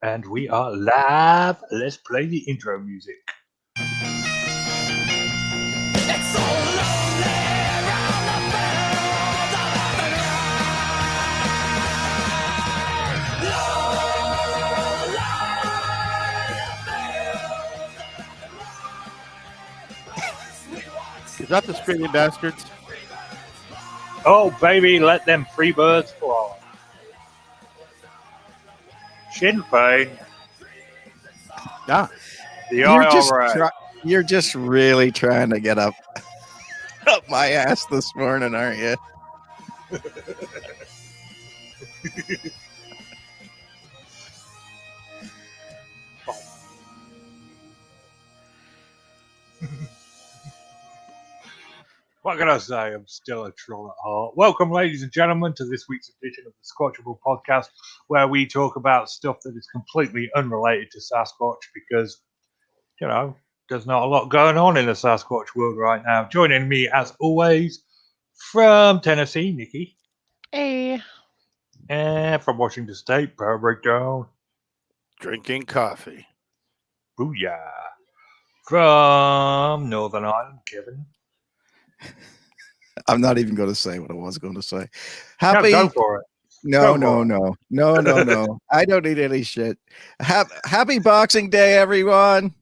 And we are live. Let's play the intro music. It's so lonely around the fields of Is that the Screaming Bastards? Oh, baby, let them free birds fly. Sinn Féin. Yeah. The IRA. You're just really trying to get up my ass this morning, aren't you? What can I say? I'm still a troll at heart. Welcome, ladies and gentlemen, to this week's edition of the Squatchable podcast, where we talk about stuff that is completely unrelated to Sasquatch because, you know, there's not a lot going on in the Sasquatch world right now. Joining me, as always, from Tennessee, Nikki. Hey. And from Washington State, Power Breakdown. Drinking coffee. Booyah. From Northern Ireland, Kevin. I'm not even going to say what I was going to say. Go for it. No. I don't need any shit. Happy Boxing Day, everyone.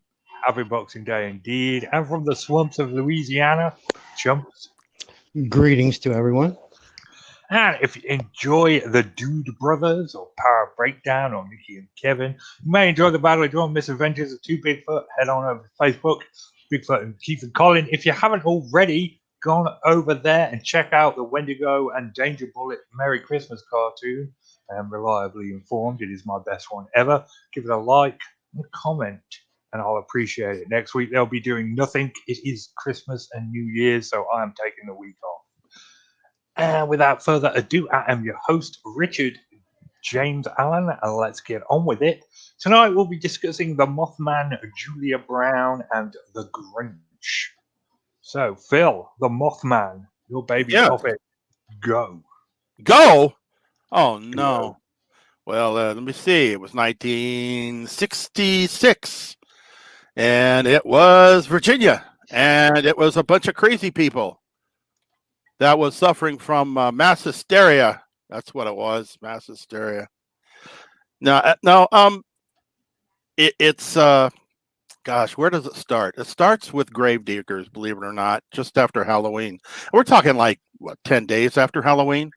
Happy Boxing Day indeed. And from the swamps of Louisiana, Chumps. Greetings to everyone. And if you enjoy the Dude Brothers or Power Breakdown or Nikki and Kevin, you may enjoy the Battle of Dawn Misadventures of Two Bigfoot. Head on over to Facebook, Bigfoot and Keith and Colin. If you haven't already gone over there and check out the Wendigo and Danger Bullet Merry Christmas cartoon, I am reliably informed it is my best one ever. Give it a like and a comment, and I'll appreciate it. Next week they'll be doing nothing. It is Christmas and New Year's, so I am taking the week off. And without further ado, I am your host, Richard James Allen, and let's get on with it. Tonight we'll be discussing the Mothman, Julia Brown, and the Grinch. So, Phil, the Mothman, your baby topic, go. Go? Oh, no. Well, let me see. It was 1966, and it was Virginia, and it was a bunch of crazy people that was suffering from mass hysteria. That's what it was, mass hysteria. It's gosh, where does it start? It starts with gravediggers, believe it or not, just after Halloween. We're talking like, 10 days after Halloween?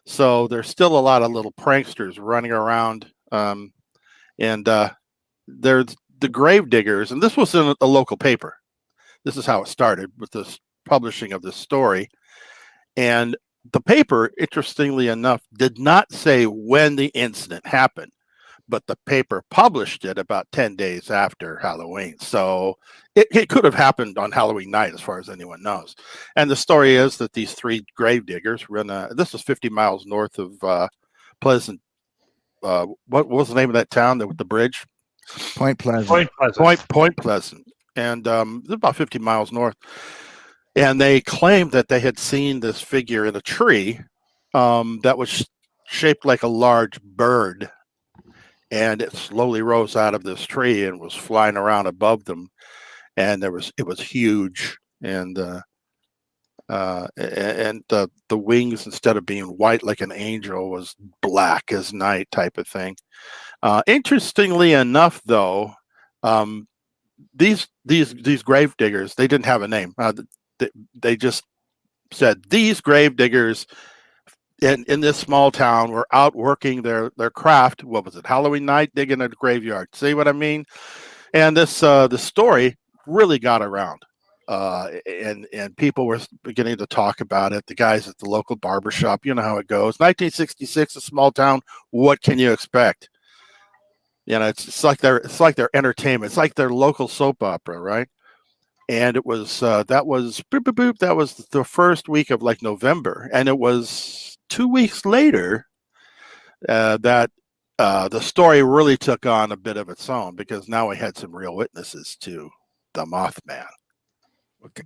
So there's still a lot of little pranksters running around. And there's the gravediggers, and this was in a local paper. This is how it started with this publishing of this story. And the paper, interestingly enough, did not say when the incident happened, but the paper published it about 10 days after Halloween. So it could have happened on Halloween night, as far as anyone knows. And the story is that these three gravediggers were this was 50 miles north of Pleasant. What was the name of that town with the bridge? Point Pleasant. Point Pleasant. And it's about 50 miles north. And they claimed that they had seen this figure in a tree that was shaped like a large bird. And it slowly rose out of this tree and was flying around above them. And it was huge. And the wings, instead of being white like an angel, was black as night type of thing. Interestingly enough, though, these gravediggers, they didn't have a name. They just said these gravediggers in this small town were out working their craft. What was it? Halloween night, digging a graveyard. See what I mean? And this the story really got around, and people were beginning to talk about it. The guys at the local barbershop, you know how it goes. 1966, a small town. What can you expect? You know, it's like their entertainment. It's like their local soap opera, right? And it was that was the first week of like November, and it was 2 weeks later that the story really took on a bit of its own, because now we had some real witnesses to the Mothman.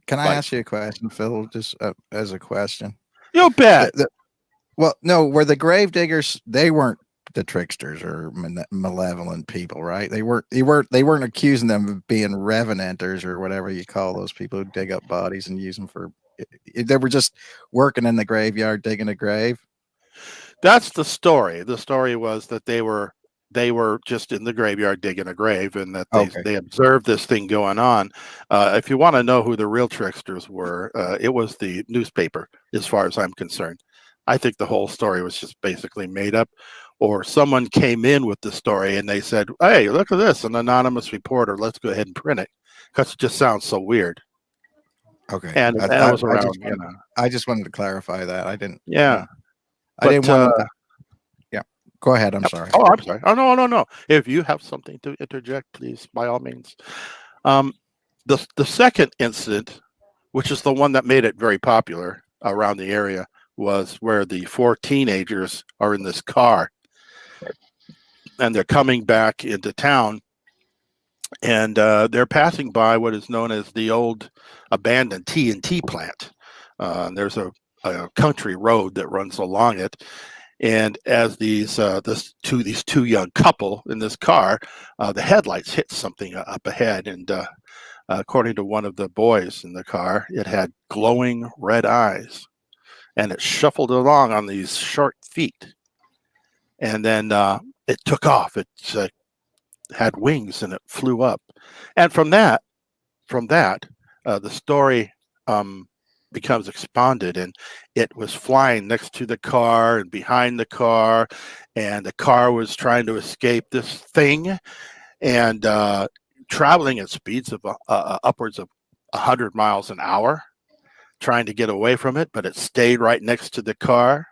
Can I ask you a question, Phil? Just as a question. You bet. Well, no, were the gravediggers? They weren't the tricksters or malevolent people, right? They weren't accusing them of being revenanters or whatever you call those people who dig up bodies and use them for. They were just working in the graveyard digging a grave. That's the story. The story was that they were just in the graveyard digging a grave, and that Okay. they observed this thing going on. If you want to know who the real tricksters were, it was the newspaper, as far as I'm concerned. I think the whole story was just basically made up, or someone came in with the story and they said, "Hey, look at this, an anonymous reporter. Let's go ahead and print it," because it just sounds so weird. Okay. And it was around, I just wanted to clarify that. I didn't. Yeah. I didn't want to. Yeah. Go ahead. I'm sorry. Oh, I'm sorry. Oh, no. If you have something to interject, please, by all means. The second incident, which is the one that made it very popular around the area, was where the 4 teenagers are in this car, and they're coming back into town, and they're passing by what is known as the old abandoned TNT plant. There's a country road that runs along it. And as these two young couple in this car, the headlights hit something up ahead, and according to one of the boys in the car, it had glowing red eyes, and it shuffled along on these short feet, and then it took off. It had wings and it flew up, and from that, the story becomes expanded, and it was flying next to the car and behind the car, and the car was trying to escape this thing, and traveling at speeds of upwards of 100 miles an hour, trying to get away from it, but it stayed right next to the car.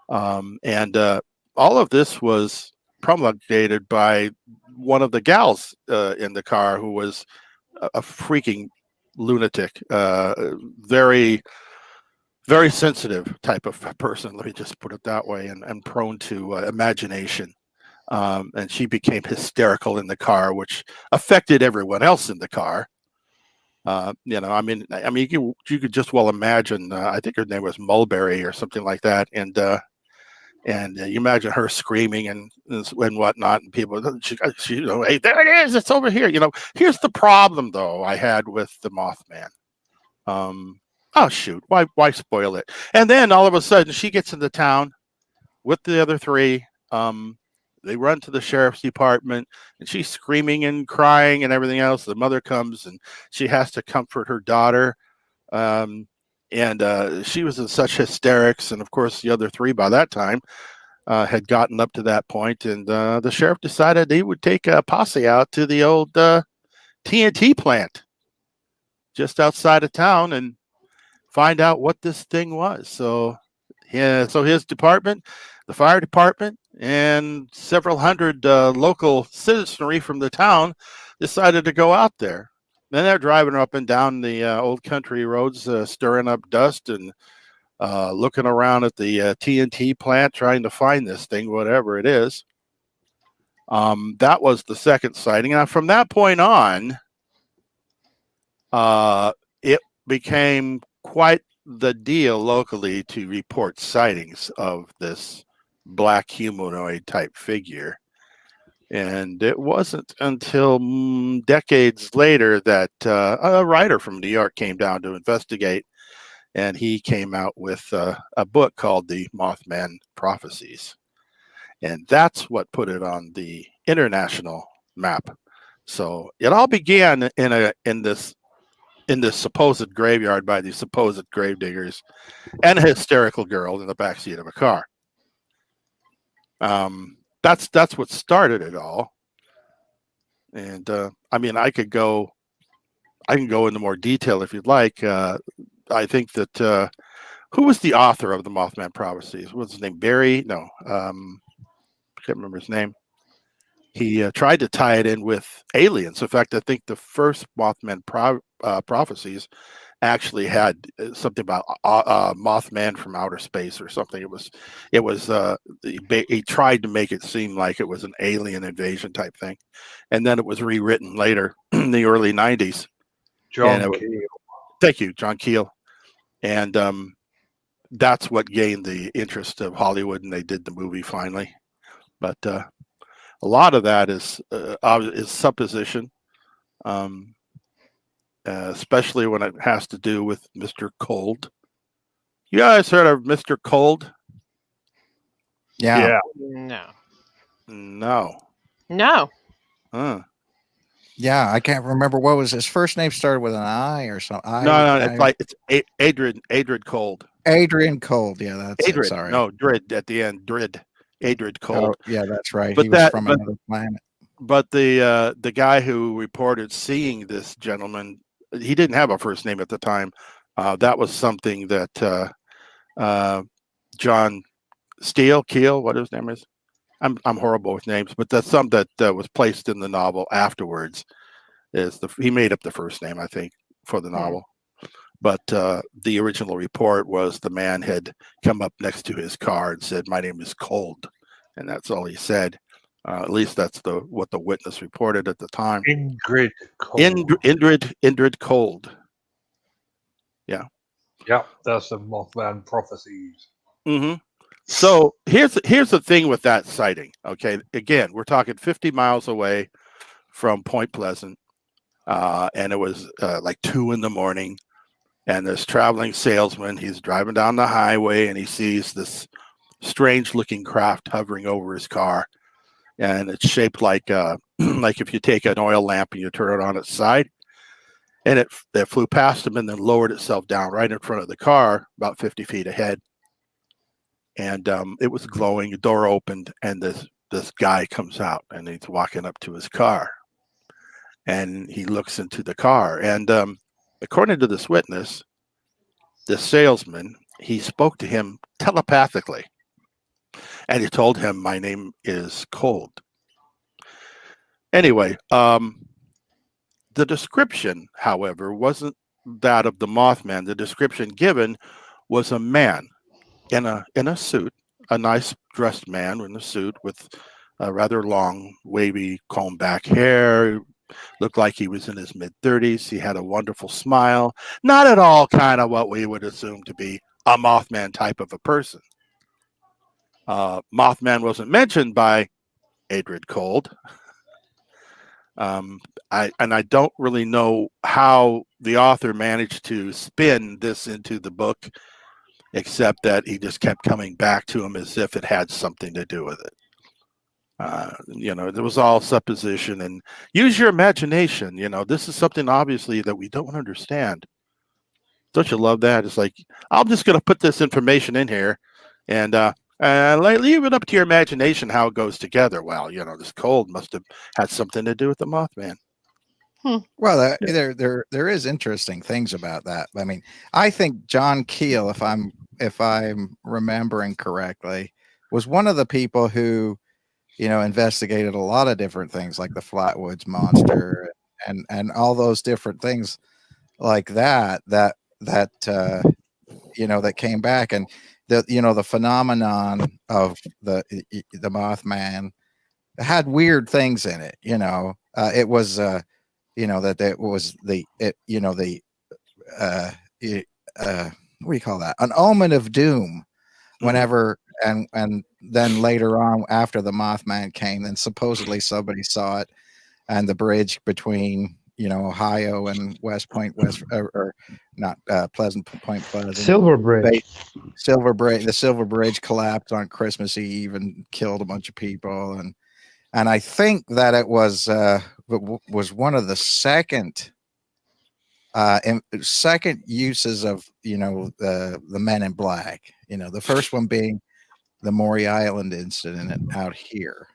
And all of this was promulgated by one of the gals in the car, who was a freaking lunatic, very, very sensitive type of person. Let me just put it that way, and prone to imagination. And she became hysterical in the car, which affected everyone else in the car. I mean, you could just well imagine. I think her name was Mulberry or something like that, and you imagine her screaming and whatnot, and people, hey, there it is, it's over here. Here's the problem though I had with the Mothman. Oh shoot, why spoil it? And then all of a sudden she gets into town with the other 3. They run to the sheriff's department, and she's screaming and crying and everything else. The mother comes, and she has to comfort her daughter. And she was in such hysterics, and of course the other 3 by that time had gotten up to that point, and the sheriff decided he would take a posse out to the old TNT plant just outside of town and find out what this thing was. So his department, the fire department, and several hundred local citizenry from the town decided to go out there. Then they're driving up and down the old country roads, stirring up dust and looking around at the TNT plant, trying to find this thing, whatever it is. That was the second sighting. Now, from that point on, it became quite the deal locally to report sightings of this black humanoid type figure. And it wasn't until decades later that a writer from New York came down to investigate, and he came out with a book called The Mothman Prophecies. And that's what put it on the international map. So it all began in this supposed graveyard by these supposed gravediggers and a hysterical girl in the backseat of a car. That's what started it all. And I mean, I can go into more detail if you'd like. I think that who was the author of the Mothman Prophecies? What was his name? Barry? No, I can't remember his name. He tried to tie it in with aliens. In fact, I think the first Mothman Prophecies actually had something about Mothman from outer space or something. It was he tried to make it seem like it was an alien invasion type thing, and then it was rewritten later in the early 90s. Thank you, John Keel. And that's what gained the interest of Hollywood, and they did the movie finally. But a lot of that is supposition, um, especially when it has to do with Mr. Cold. You guys heard of Mr. Cold? Yeah. Yeah. No. No. No. Huh. Yeah. I can't remember what was his first name. Started with an I or something. No, it's Adrian Cold. Adrian Cold. Yeah, that's it. Adrid, Sorry. no, Drid at the end. Adrid Oh, Cold. yeah, that's right. But He was that, from but another planet. but the guy who reported seeing this gentleman, he didn't have a first name at the time. That was something that John Keel, what his name is. I'm horrible with names, but that's something that was placed in the novel afterwards. He made up the first name, I think, for the novel. But the original report was the man had come up next to his car and said, "My name is Cold," and that's all he said. At least that's what the witness reported at the time. Ingrid Cole. Indrid Cold. Yeah. Yep, that's the Mothman prophecies. Mm-hmm. So here's the thing with that sighting. Okay, again, we're talking 50 miles away from Point Pleasant, and it was like 2 a.m. And this traveling salesman, he's driving down the highway and he sees this strange looking craft hovering over his car. And it's shaped like like if you take an oil lamp and you turn it on its side. And it flew past him and then lowered itself down right in front of the car, about 50 feet ahead. And it was glowing, the door opened, and this guy comes out and he's walking up to his car. And he looks into the car. And according to this witness, the salesman, he spoke to him telepathically, and he told him, "My name is Cold." Anyway, the description, however, wasn't that of the Mothman. The description given was a man in a suit, a nice dressed man in a suit with a rather long, wavy, combed back hair. Looked like he was in his mid-30s. He had a wonderful smile. Not at all kind of what we would assume to be a Mothman type of a person. Mothman wasn't mentioned by Adrid Cold. I don't really know how the author managed to spin this into the book, except that he just kept coming back to him as if it had something to do with it. There was all supposition, and use your imagination. This is something obviously that we don't understand. Don't you love that? It's like, I'm just going to put this information in here and leave it up to your imagination how it goes together. Well, this Cold must have had something to do with the Mothman. Well, there is interesting things about that. I mean, I think John Keel, if I'm remembering correctly, was one of the people who investigated a lot of different things like the Flatwoods Monster and all those different things like that came back, and the phenomenon of the Mothman had weird things in it. It was that it was what do you call that? An omen of doom. Whenever and then later on, after the Mothman came, then supposedly somebody saw it, and the bridge between Ohio and West Point, or not Pleasant Point, Pleasant, Silver Bridge. the Silver Bridge collapsed on Christmas Eve and killed a bunch of people, and I think that it was one of the second uses of the Men in Black. The first one being the Maury Island incident out here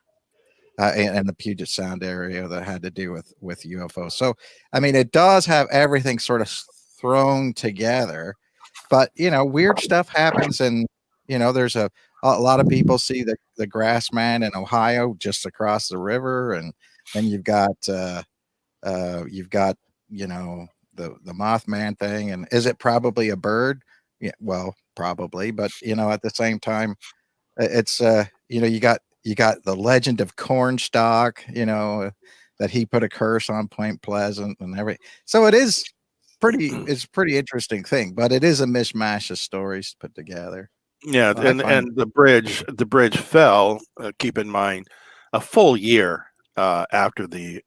in the Puget Sound area that had to do with UFOs. So I mean, it does have everything sort of thrown together, but weird stuff happens, and there's a lot of people see the Grass Man in Ohio just across the river, and then you've got the Mothman thing. And is it probably a bird? Yeah, well, probably, but at the same time, it's you got the legend of Cornstalk, that he put a curse on Point Pleasant and everything. So it's pretty interesting thing, but it is a mishmash of stories put together. Yeah, I find and the bridge fell. Keep in mind, a full year after the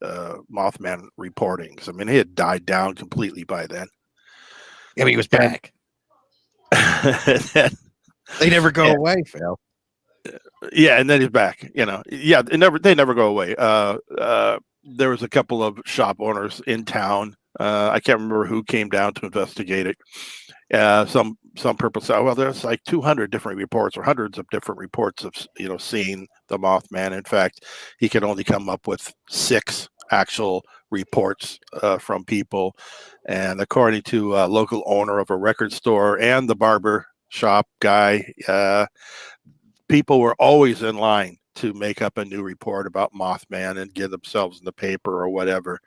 Mothman reportings. I mean, he had died down completely by then. yeah, he was And back. They never go Yeah. away, Phil. Yeah, and then he's back. Yeah, they never go away. There was a couple of shop owners in town. I can't remember who came down to investigate it. Some purpose. Well, there's like 200 different reports or hundreds of different reports of seeing the Mothman. In fact, he could only come up with 6 actual reports from people. And according to a local owner of a record store and the barber shop guy, people were always in line to make up a new report about Mothman and get themselves in the paper or whatever,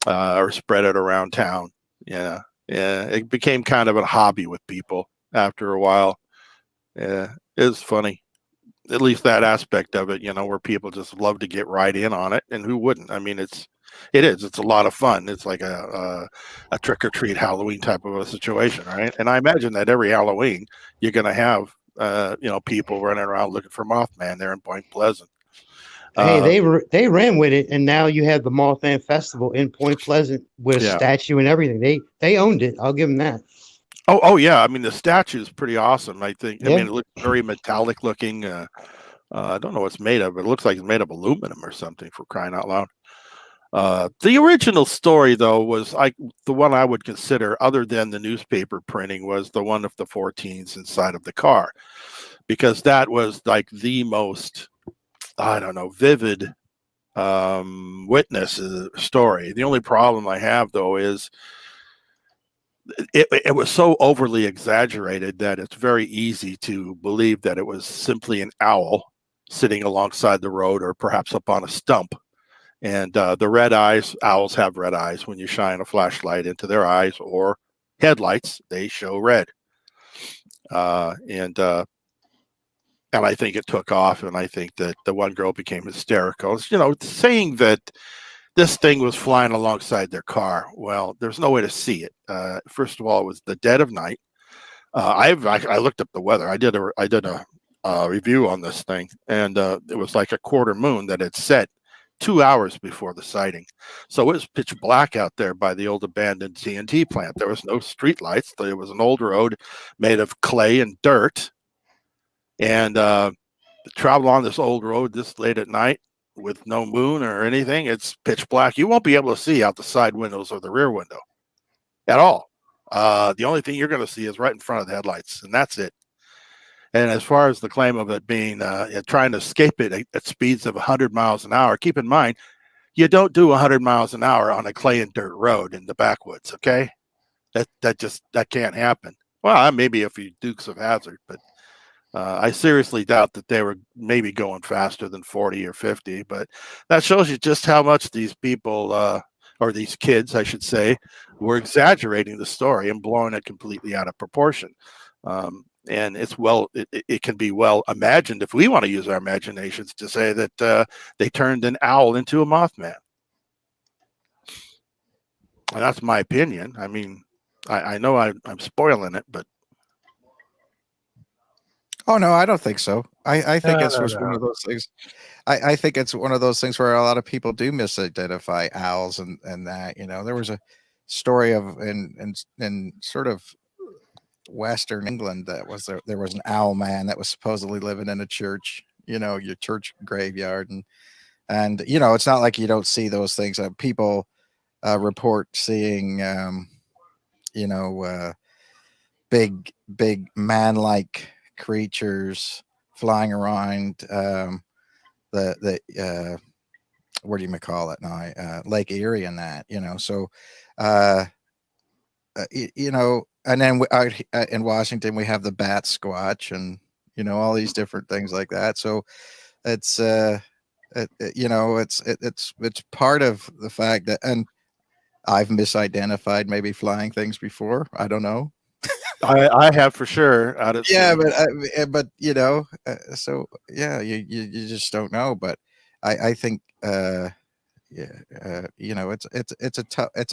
or spread it around town. Yeah, yeah, it became kind of a hobby with people after a while. Yeah, it's funny. At least that aspect of it, where people just love to get right in on it, and who wouldn't? I mean, it's a lot of fun. It's like a trick or treat Halloween type of a situation, right? And I imagine that every Halloween you're going to have people running around looking for Mothman there in Point Pleasant. Hey, Uh, they ran with it, and now you have the Mothman Festival in Point Pleasant with a yeah. statue and everything. They owned it. I'll give them that. Oh yeah. I mean, the statue is pretty awesome. I think. I Yeah. mean, it looks very metallic looking. I don't know what it's made of, but it looks like it's made of aluminum or something, for crying out loud. The original story, though, was the one I would consider, other than the newspaper printing, was the one of the 14s inside of the car, because that was like the most, I don't know, vivid witness story. The only problem I have, though, is it was so overly exaggerated that it's very easy to believe that it was simply an owl sitting alongside the road or perhaps up on a stump. And the red eyes, owls have red eyes. When you shine a flashlight into their eyes or headlights, they show red. And I think it took off, and I think that the one girl became hysterical. Saying that this thing was flying alongside their car. Well, there's no way to see it. First of all, it was the dead of night. I looked up the weather. I did a review on this thing, and it was like a quarter moon that had set 2 hours before the sighting. So it was pitch black out there by the old abandoned TNT plant. There was no street lights. There was an old road made of clay and dirt. And travel on this old road this late at night with no moon or anything, it's pitch black. You won't be able to see out the side windows or the rear window at all. The only thing you're going to see is right in front of the headlights, and that's it. And as far as the claim of it being trying to escape it at speeds of 100 miles an hour, keep in mind, you don't do 100 miles an hour on a clay and dirt road in the backwoods, okay? That can't happen. Well, maybe a few Dukes of Hazzard, but I seriously doubt that they were maybe going faster than 40 or 50. But that shows you just how much these people, or these kids, I should say, were exaggerating the story and blowing it completely out of proportion. And it can be well imagined, if we want to use our imaginations, to say that they turned an owl into a Mothman. And that's my opinion. I mean, I know I'm spoiling it, but Oh no, I don't think so. I think it's No, just one no. of those things. I think it's one of those things where a lot of people do misidentify owls and that. There was a story of in sort of Western England that there was an owl man that was supposedly living in a church, your church graveyard, and it's not like you don't see those things. People report seeing big man-like creatures flying around the what do you call it now, Lake Erie and that, so and then out in Washington we have the bat squatch and all these different things like that. So it's it's part of the fact that, and I've misidentified maybe flying things before. I don't know. I have for sure. Yeah, but so yeah, you just don't know. But I think it's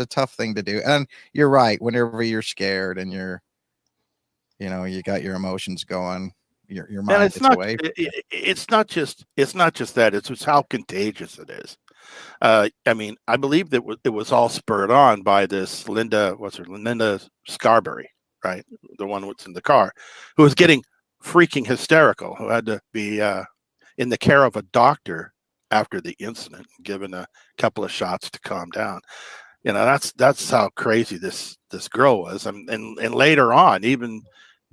a tough thing to do. And you're right. Whenever you're scared and you're you got your emotions going, your And mind it's gets not away. it's not just that, it's just how contagious it is. I mean, I believe that it was all spurred on by this Linda Scarberry, right? The one that's in the car, who was getting freaking hysterical, who had to be in the care of a doctor after the incident, given a couple of shots to calm down. That's how crazy this girl was. And later on, even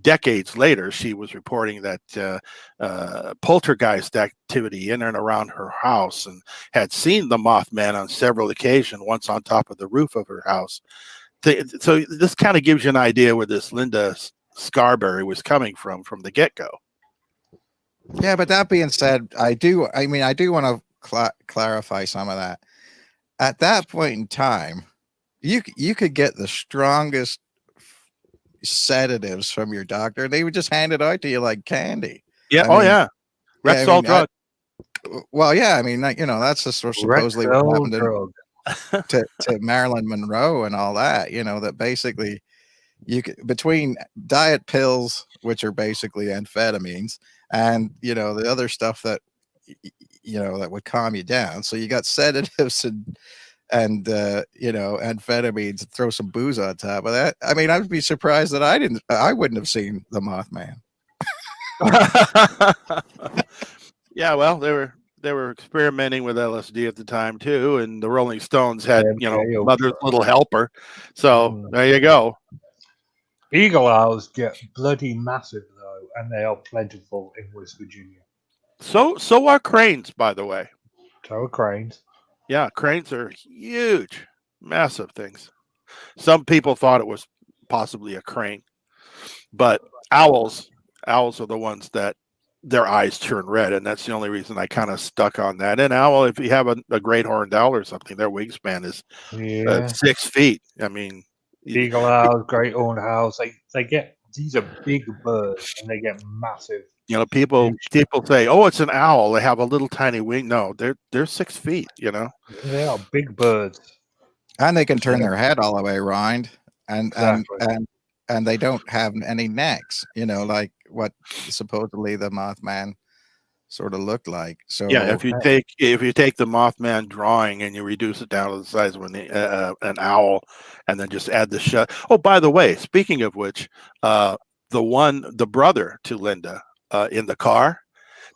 decades later, she was reporting that poltergeist activity in and around her house, and had seen the Mothman on several occasions, once on top of the roof of her house. So this kind of gives you an idea where this Linda Scarberry was coming from the get-go. Yeah, but that being said, I do want to clarify some of that. At that point in time, you could get the strongest sedatives from your doctor. They would just hand it out to you like candy. Yeah. Yeah, Rexall drug. Well, yeah, I mean, that's just supposedly what Rexall happened drug. to Marilyn Monroe and all that. That basically you could, between diet pills, which are basically amphetamines, and the other stuff that that would calm you down. So you got sedatives and amphetamines, throw some booze on top of that. I mean, I'd be surprised that I wouldn't have seen the Mothman. Yeah, well, they were experimenting with LSD at the time too, and the Rolling Stones had Mother's Little Helper. So there you go. Eagle owls get bloody massive though, and they are plentiful in West Virginia. So are cranes, by the way. So are cranes. Yeah, cranes are huge, massive things. Some people thought it was possibly a crane, but owls are the ones that their eyes turn red, and that's the only reason I kind of stuck on that. And owl, if you have a great horned owl or something, their wingspan is 6 feet. I mean, eagle owls, great horned owls, these are big birds, and they get massive. People say, "Oh, it's an owl. They have a little tiny wing." No, they're 6 feet. They are big birds, and they can turn their head all the way around, and they don't have any necks. Like what supposedly the Mothman sort of looked like. So yeah, if you take the Mothman drawing and you reduce it down to the size of an owl, and then just add the shut. Oh, by the way, speaking of which, the brother to Linda in the car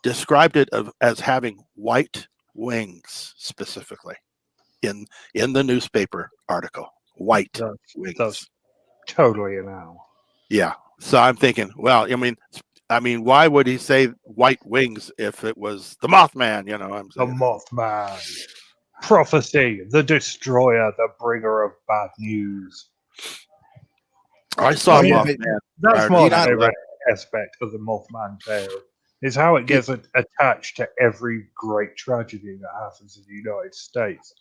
described it as having white wings, specifically in the newspaper article. White wings. That's totally an owl. Yeah. So I'm thinking, well, I mean, why would he say white wings if it was the Mothman? I'm saying. The Mothman. Prophecy, the destroyer, the bringer of bad news. I saw Mothman. That's my favorite aspect of the Mothman tale, is how it gets attached to every great tragedy that happens in the United States.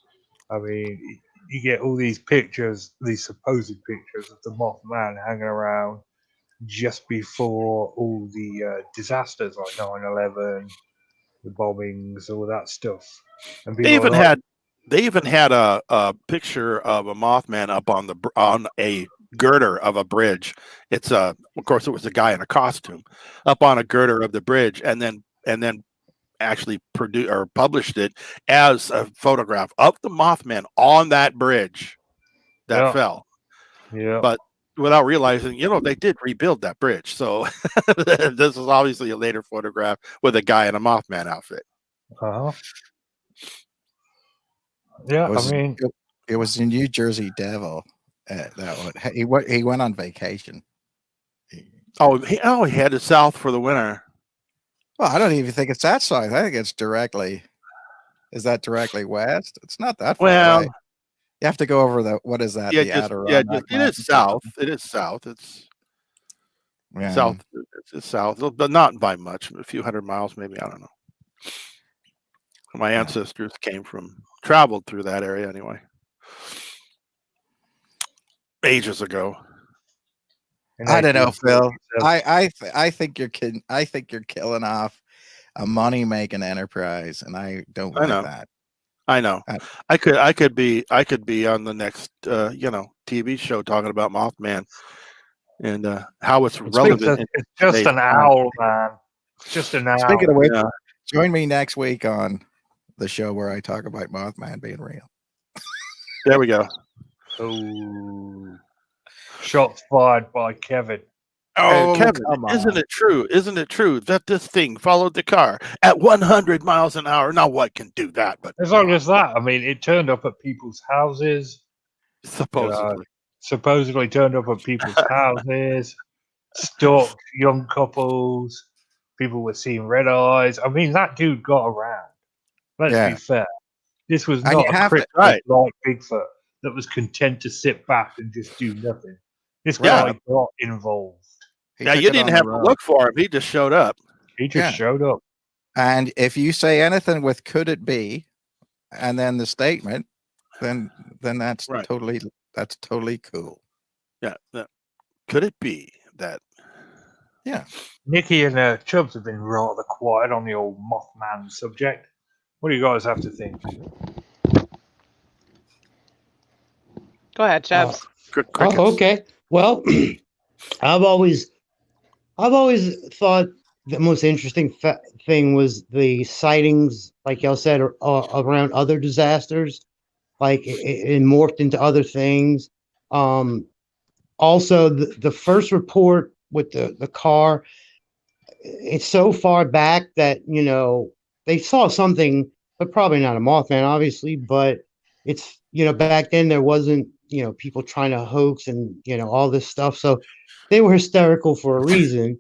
I mean, you get all these pictures, these supposed pictures of the Mothman hanging around just before all the disasters like 9/11, the bombings, all that stuff. And They even had a picture of a Mothman up on a girder of a bridge. It's of course it was a guy in a costume up on a girder of the bridge, and then actually produced or published it as a photograph of the Mothman on that bridge that fell. Yeah. But without realizing, they did rebuild that bridge. So this is obviously a later photograph with a guy in a Mothman outfit. Uh-huh. Yeah, it was the New Jersey Devil. That one. He went on vacation. He headed south for the winter. Well, I don't even think it's that south. I think it's directly. Is that directly west? It's not that far away. You have to go over what is that? It is south. It is south. It's south. It's south, but not by much. A few hundred miles, maybe. I don't know. My ancestors traveled through that area anyway, ages ago. I don't know, Phil. I think you're kidding. I think you're killing off a money-making enterprise, and I don't like that. I know. I could be on the next TV show talking about Mothman and how it's It's relevant. it's just an owl, man. It's just an owl. Speaking of which, Yeah. join me next week on the show where I talk about Mothman being real. There we go. Oh, shots fired by Kevin. Oh, Kevin, come isn't on. it true? Isn't it true that this thing followed the car at 100 miles an hour? Now, what can do that? But As long as that, I mean, it turned up at people's houses. supposedly, Supposedly turned up at people's houses, stalked young couples. People were seeing red eyes. I mean, that dude got around. Let's Yeah. be fair. This was And not you a have to- cryptid right. like Bigfoot that was content to sit back and just do nothing. This Yeah. guy got involved. He now took you it didn't on the have to road. look for him; he just showed up. He just Yeah. showed up. And if you say anything with "could it be," and then the statement, then that's Right. totally cool. Yeah. Could it be that? Nikki and Chubbs have been rather quiet on the old Mothman subject. What do you guys have to think? Go ahead, Chubbs. Crickets. Oh, okay. Well, I've always thought the most interesting thing was the sightings, like y'all said, around other disasters. Like it morphed into other things. Also, the first report with the car, it's so far back that they saw something, but probably not a Mothman, obviously. But it's back then there wasn't people trying to hoax and all this stuff, so they were hysterical for a reason.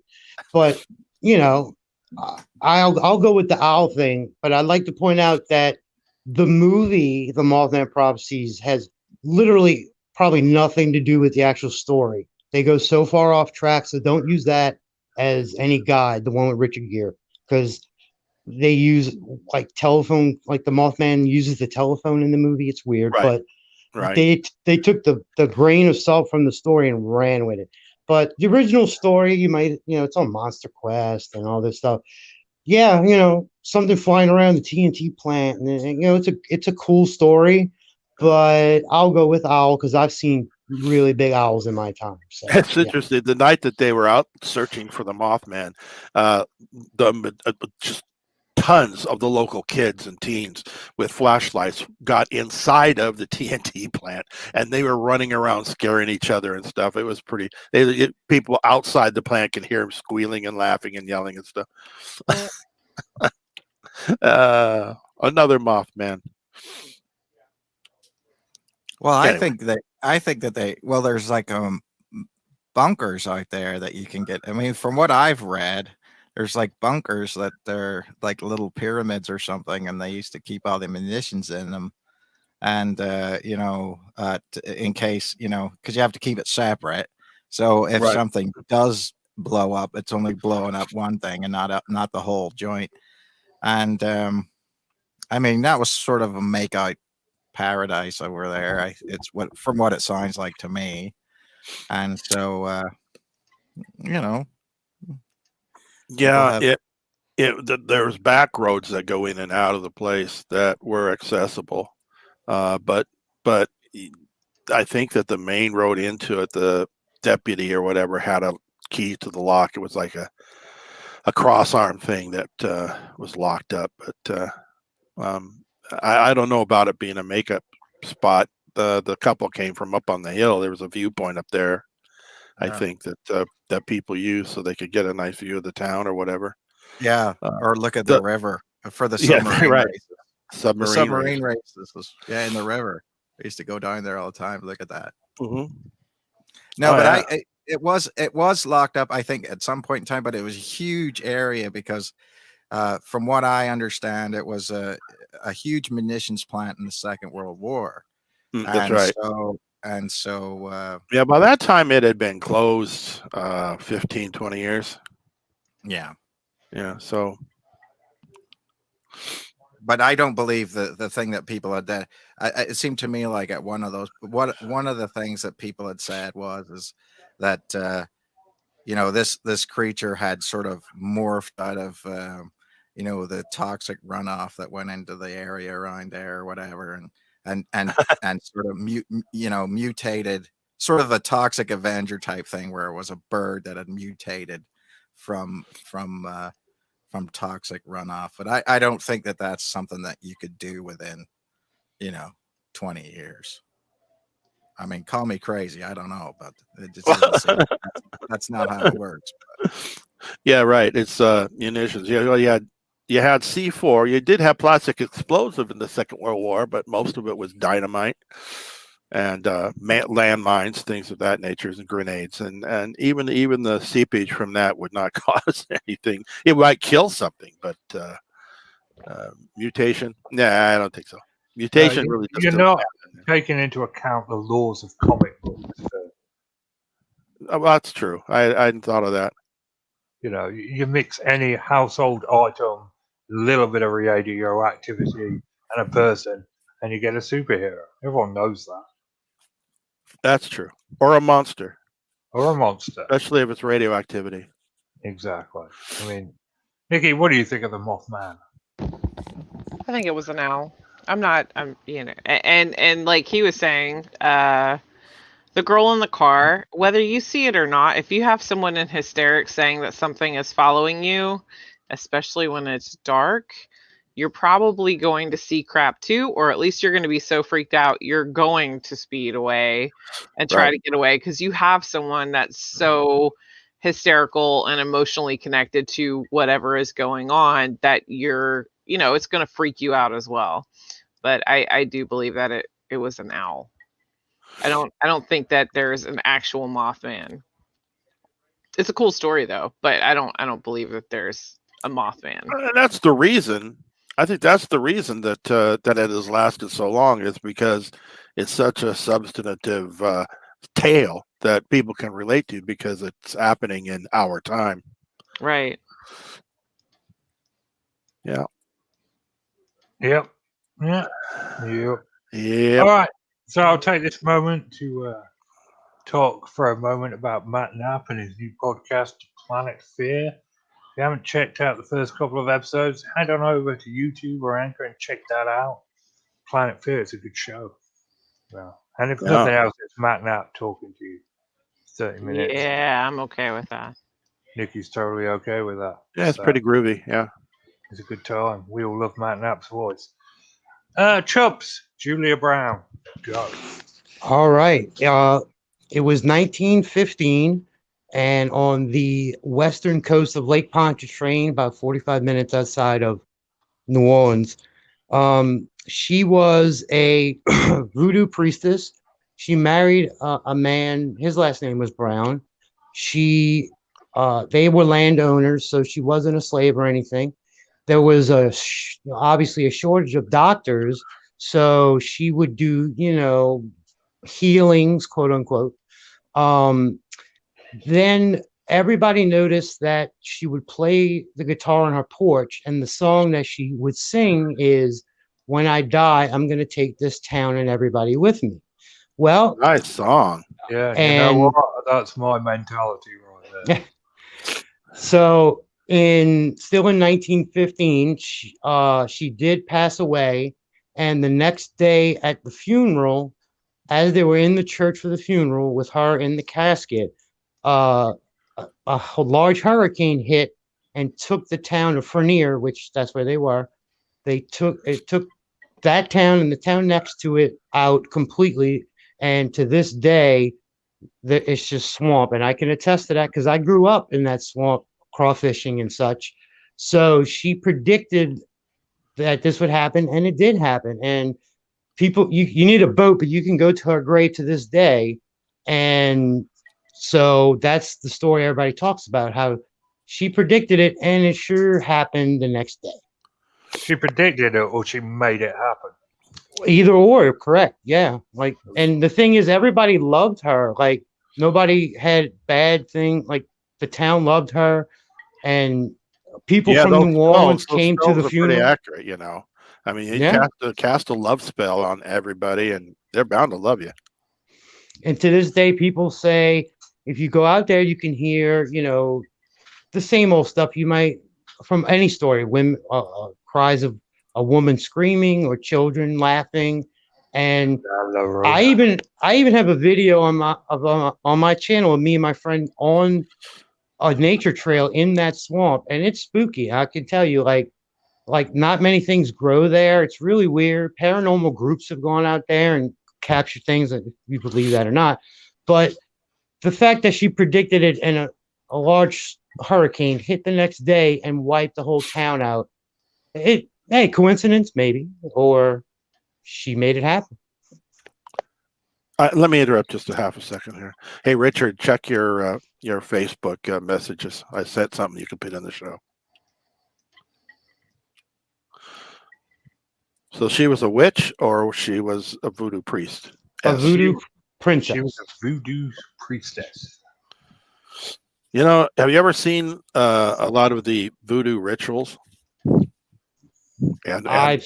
But I'll go with the owl thing, but I'd like to point out that the movie, The Mothman Prophecies, has literally probably nothing to do with the actual story. They go so far off track, so don't use that as any guide, the one with Richard Gere, because they use like telephone, like the Mothman uses the telephone in the movie. It's weird, Right. but Right. they took the grain of salt from the story and ran with it. But the original story, it's on Monster Quest and all this stuff. Yeah, something flying around the TNT plant, and it's a cool story. But I'll go with owl because I've seen really big owls in my time. So It's yeah. interesting. The night that they were out searching for the Mothman, just tons of the local kids and teens with flashlights got inside of the TNT plant, and they were running around scaring each other and stuff. It was pretty. People outside the plant could hear them squealing and laughing and yelling and stuff. Another Mothman. Well, Anyway. I think that there's like bunkers out there that you can get. I mean, from what I've read, there's like bunkers that they're like little pyramids or something, and they used to keep all the munitions in them. And in case because you have to keep it separate. So if Right. something does blow up, it's only blowing up one thing and not the whole joint. And I mean, that was sort of a make out paradise over there. It's from what it sounds like to me. And so Yeah, there's back roads that go in and out of the place that were accessible, but I think that the main road into it, the deputy or whatever had a key to the lock. It was like a cross arm thing that was locked up. But I don't know about it being a makeup spot. The couple came from up on the hill. There was a viewpoint up there. I think that people use so they could get a nice view of the town or whatever. yeah, or look at the river for the submarine right. races. The Submarine submarine race. races was in the river. I used to go down there all the time. Look at that. Mhm. No, Oh, but yeah. it was locked up, I think, at some point in time, but it was a huge area because from what I understand, it was a huge munitions plant in the Second World War. That's right. So Yeah, by that time it had been closed 15, 20 years. yeah. Yeah, so But I don't believe the thing that people had done. It seemed to me like at one of the things that people had said is that this creature had sort of morphed out of the toxic runoff that went into the area around there or whatever, and sort of mutated sort of a Toxic Avenger type thing, where it was a bird that had mutated from toxic runoff. But I don't think that that's something that you could do within 20 years. I mean, call me crazy. I don't know, but it just doesn't seem that's not how it works. Yeah, right. It's munitions. Yeah, well, you had C4. You did have plastic explosive in the Second World War, but most of it was dynamite and landmines, things of that nature, and grenades. And even the seepage from that would not cause anything. It might kill something, but mutation? Nah, I don't think so. Mutation really just you're doesn't not happen. taking into account the laws of comic books. Well, that's true. I hadn't thought of that. You mix any household item, a little bit of radioactivity, and a person, and you get a superhero. Everyone knows that. That's true. Or a monster, Or a monster. especially if it's radioactivity. Exactly. I mean, Nikki, what do you think of the Mothman? I think it was an owl. I'm and like he was saying, the girl in the car, whether you see it or not, if you have someone in hysterics saying that something is following you, especially when it's dark, you're probably going to see crap too, or at least you're going to be so freaked out you're going to speed away and try Right. to get away because you have someone that's so hysterical and emotionally connected to whatever is going on that it's going to freak you out as well. But I do believe that it was an owl. I don't think that there's an actual Mothman. It's a cool story though, but I don't believe that there's a Mothman. And that's the reason. I think that's the reason that that it has lasted so long is because it's such a substantive tale that people can relate to because it's happening in our time. Right. Yeah. Yep. Yeah. Yep. Yeah. All right. So I'll take this moment to talk for a moment about Matt Knapp and his new podcast, Planet Fear. If you haven't checked out the first couple of episodes, head on over to YouTube or Anchor and check that out. Planet Fear is a good show. Well, and if nothing else, it's Matt Knapp talking to you. 30 minutes. Yeah, I'm okay with that. Nikki's totally okay with that. Yeah, it's pretty groovy. Yeah. It's a good time. We all love Matt Knapp's voice. Chubbs, Julia Brown, go. All right. It was 1915, and on the western coast of Lake Pontchartrain, about 45 minutes outside of New Orleans. She was a voodoo priestess. She married a man. His last name was Brown. They were landowners, so she wasn't a slave or anything. There was obviously a shortage of doctors, so she would do, healings, quote unquote. Then everybody noticed that she would play the guitar on her porch, and the song that she would sing is, "When I die, I'm going to take this town and everybody with me." Well, Nice song. Yeah, you And- know what? That's my mentality right there. so still in 1915, she did pass away, and the next day at the funeral, as they were in the church for the funeral with her in the casket, a large hurricane hit and took the town of Fernier, which that's where they were. It took that town and the town next to it out completely, and to this day, it's just swamp. And I can attest to that because I grew up in that swamp, crawfishing and such. So she predicted that this would happen, and it did happen. And people, you need a boat, but you can go to her grave to this day. And so that's the story everybody talks about, how she predicted it, and it sure happened the next day. She predicted it or she made it happen. Either or, correct. Yeah. And the thing is, everybody loved her. Like, nobody had bad thing. Like, the town loved her, and people from New Orleans came to the funeral. Pretty accurate, I mean, you cast a love spell on everybody, and they're bound to love you. And to this day, people say, if you go out there, you can hear, the same old stuff you might from any story, women, cries of a woman screaming or children laughing. And Down the road. I even have a video on my channel of me and my friend on a nature trail in that swamp, and it's spooky. I can tell you, like not many things grow there. It's really weird. Paranormal groups have gone out there and captured things, if you believe that or not. But the fact that she predicted it and a large hurricane hit the next day and wiped the whole town out. Hey, coincidence maybe, or she made it happen. Let me interrupt just a half a second here. Hey, Richard, check your Facebook messages. I said something you can put in the show. So she was a witch, or she was a voodoo priest? A voodoo princess. She was a voodoo priestess. You know, have you ever seen a lot of the voodoo rituals? And I've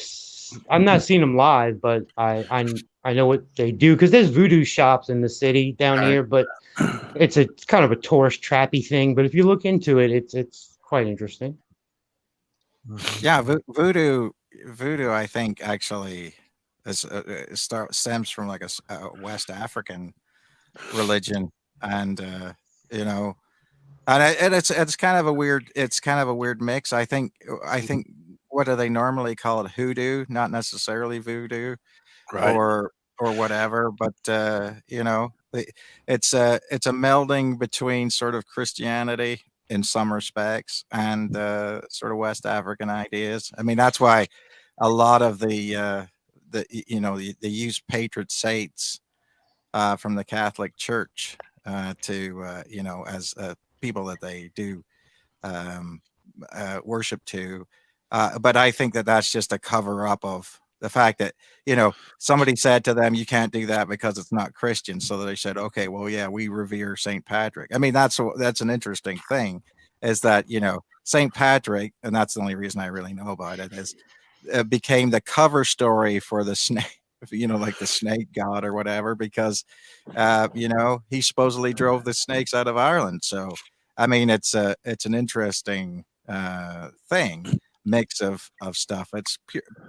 not seen them live, but I know what they do because there's voodoo shops in the city down Right. here, but it's kind of a tourist trappy thing. But if you look into it, it's quite interesting. Yeah, voodoo, I think actually stems from like a West African religion, and you know, and it's kind of a weird mix. I think what do they normally call it? Hoodoo, not necessarily voodoo, right. or whatever. But you know, it's a melding between sort of Christianity in some respects and sort of West African ideas. I mean, that's why a lot of the you know, they use patron saints from the Catholic Church to you know, as people that they do um, worship to. But I think that that's just a cover up of the fact that, you know, somebody said to them, you can't do that because it's not Christian. So they said, okay, well, yeah, we revere St. Patrick. I mean, that's an interesting thing, is that, you know, St. Patrick, and that's the only reason I really know about it, is became the cover story for the snake, you know, like the snake god or whatever, because, you know, he supposedly drove the snakes out of Ireland. So, I mean, it's an interesting thing, mix of stuff. It's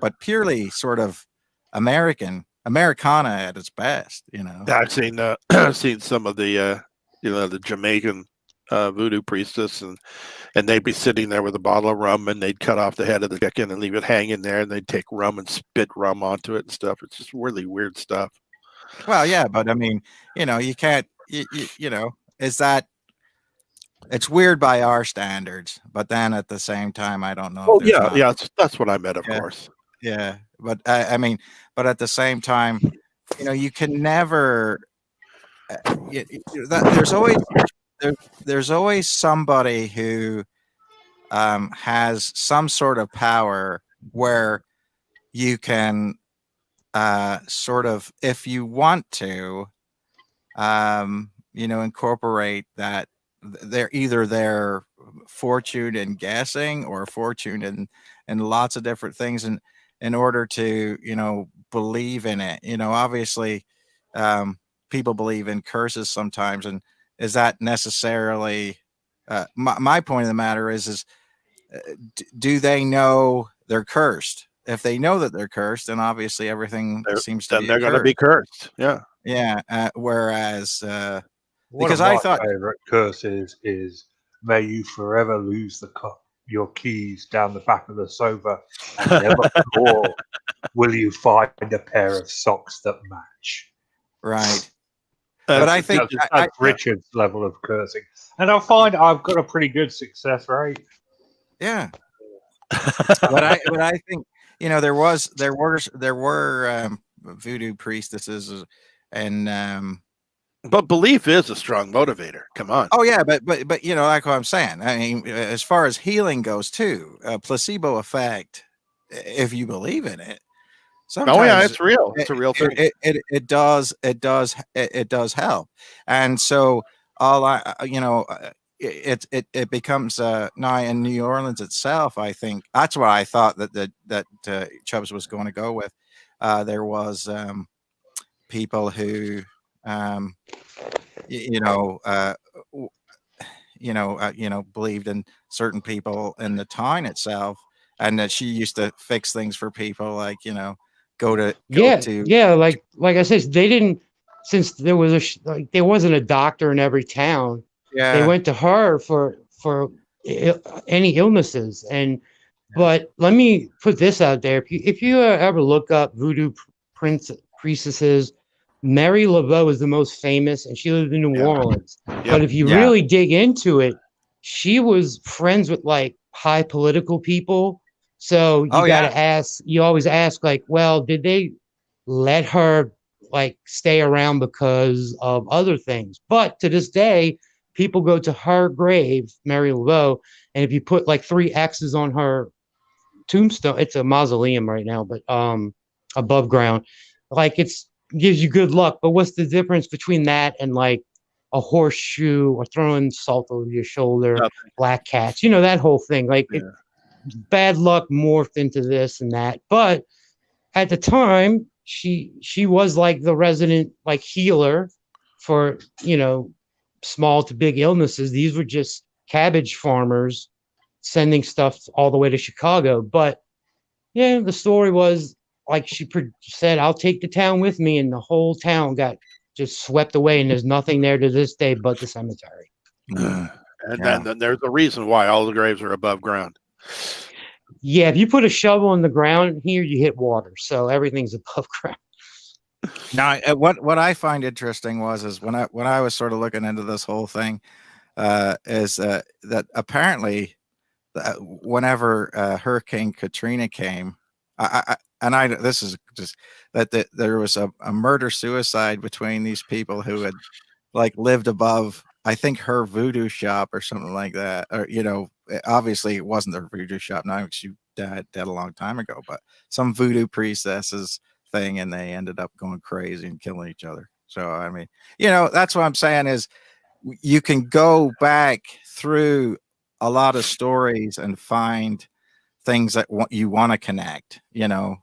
but purely sort of Americana at its best, you know. I've seen seen some of the you know, the Jamaican voodoo priestess, and they'd be sitting there with a bottle of rum, and they'd cut off the head of the chicken and leave it hanging there, and they'd take rum and spit rum onto it and stuff. It's just really weird stuff. Well, yeah, but I mean, you know, you can't, you know, is that it's weird by our standards, but then at the same time, I don't know. Oh if there's yeah, not, yeah, that's what I meant, of Yeah. course. yeah, but I mean, but at the same time, you know, you can never. There's always somebody who has some sort of power where you can sort of, if you want to, you know, incorporate that they're either their fortune in guessing or fortune in lots of different things, and in order to, you know, believe in it. You know, obviously, people believe in curses sometimes, and is that necessarily my point of the matter is do they know they're cursed? If they know that they're cursed, then obviously everything seems to Then be they're going to cursed. be cursed. Yeah. Yeah. Whereas, One because of I my thought, favorite curses is "May you forever lose your keys down the back of the sofa, and never more will you find a pair of socks that match." right. But I think That's Richard's level of cursing, and I find I've got a pretty good success rate. yeah. but I think, you know, there were voodoo priestesses, and But belief is a strong motivator. Come on. oh yeah, but you know, like what I'm saying. I mean, as far as healing goes too, placebo effect, if you believe in it, sometimes Oh yeah, it's real. It's a real thing. it does help. And so all you know, it becomes now in New Orleans itself. I think that's what I thought that Chubbs was going to go with. There was people who you know you know, believed in certain people in the town itself, and that she used to fix things for people, like, you know, go to Yeah, like I said, they didn't, since there was like there wasn't a doctor in every town. They yeah. went to her for any illnesses. And but let me put this out there: if you ever look up voodoo priestesses, Mary Laveau is the most famous, and she lived in New Yeah. Orleans. Yep. But if you Yeah. really dig into it, she was friends with like high political people. So Oh, you got to ask, you always ask, like, well, did they let her like stay around because of other things? But to this day, people go to her grave, Mary Laveau, and if you put like three X's on her tombstone, it's a mausoleum right now, but above ground, like it's gives you good luck. But what's the difference between that and like a horseshoe or throwing salt over your shoulder, Nothing. black cats, you know, that whole thing? Like Yeah. it, bad luck morphed into this and that. But at the time, she was like the resident like healer for, you know, small to big illnesses. These were just cabbage farmers sending stuff all the way to Chicago. But yeah, the story was like she said, "I'll take the town with me," and the whole town got just swept away, and there's nothing there to this day but the cemetery. Mm. And Yeah. then there's a reason why all the graves are above ground. Yeah, if you put a shovel in the ground here, you hit water, so everything's above ground. Now, what I find interesting is when I was sort of looking into this whole thing, is that apparently, whenever Hurricane Katrina came, this is just that there was a murder suicide between these people who had like lived above, I think, her voodoo shop or something like that, or you know, obviously it wasn't their voodoo shop now, she died a long time ago, but some voodoo priestesses thing, and they ended up going crazy and killing each other. So I mean, you know, that's what I'm saying is you can go back through a lot of stories and find things that you want to connect. You know,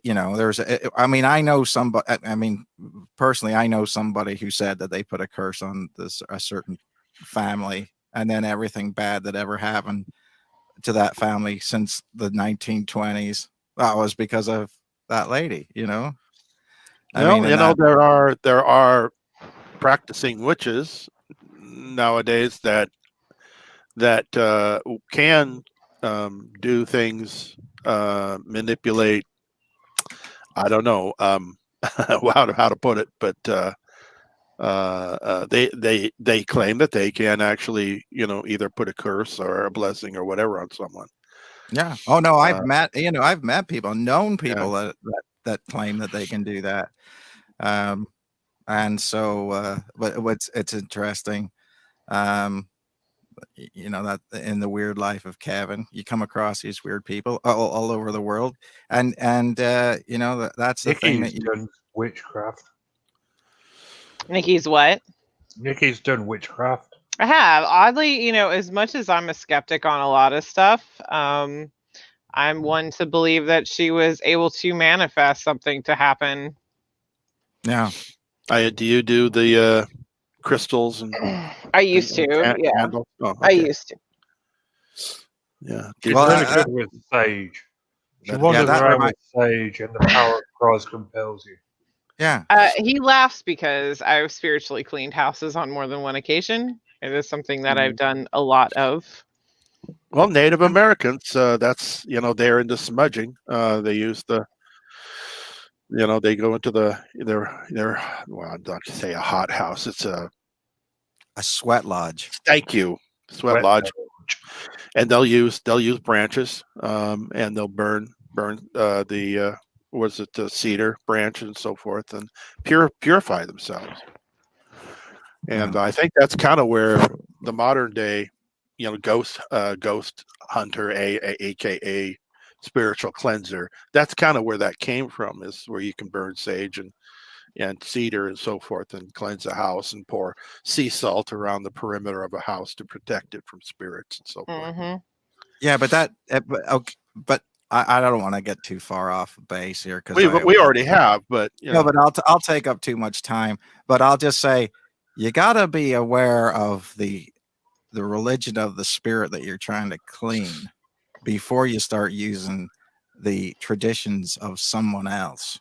you know, I mean, I know somebody. I mean, personally, I know somebody who said that they put a curse on a certain family, and then everything bad that ever happened to that family since the 1920s, that was because of that lady. You know, Well, and you know, that, there are practicing witches nowadays that can do things, manipulate. I don't know how to put it, but they claim that they can actually, you know, either put a curse or a blessing or whatever on someone. yeah. Oh no, Uh, I've met people, known yeah. people that claim that they can do that. And so, but it's interesting. You know, that in the weird life of Kevin, you come across these weird people all over the world, and you know, that's the thing that Nikki's done witchcraft. Nikki's what? Nikki's done witchcraft. I have. Oddly, you know, as much as I'm a skeptic on a lot of stuff, I'm one to believe that she was able to manifest something to happen. Yeah. Do you do the crystals and I used to, yeah. candles? Oh, I okay. used to. Yeah. She's Well, really good with sage. She wanders that around with sage, and the power of Christ compels you. Yeah. He laughs because I've spiritually cleaned houses on more than one occasion. It is something that I've done a lot of. Well, Native Americans, that's, you know, they're into smudging. They use you know, they go into their well, I'd like to say a hot house. It's a sweat lodge. thank you, sweat lodge, and they'll use branches, and they'll burn the was it the cedar branch and so forth, and purify themselves. And I think that's kind of where the modern day, you know, ghost hunter, aka spiritual cleanser, that's kind of where that came from, is where you can burn sage and cedar and so forth and cleanse a house and pour sea salt around the perimeter of a house to protect it from spirits and so forth. Mm-hmm. Yeah, but but I don't want to get too far off base here, because we already have, but you know. No, but I'll take up too much time. But I'll just say, you got to be aware of the religion of the spirit that you're trying to clean before you start using the traditions of someone else.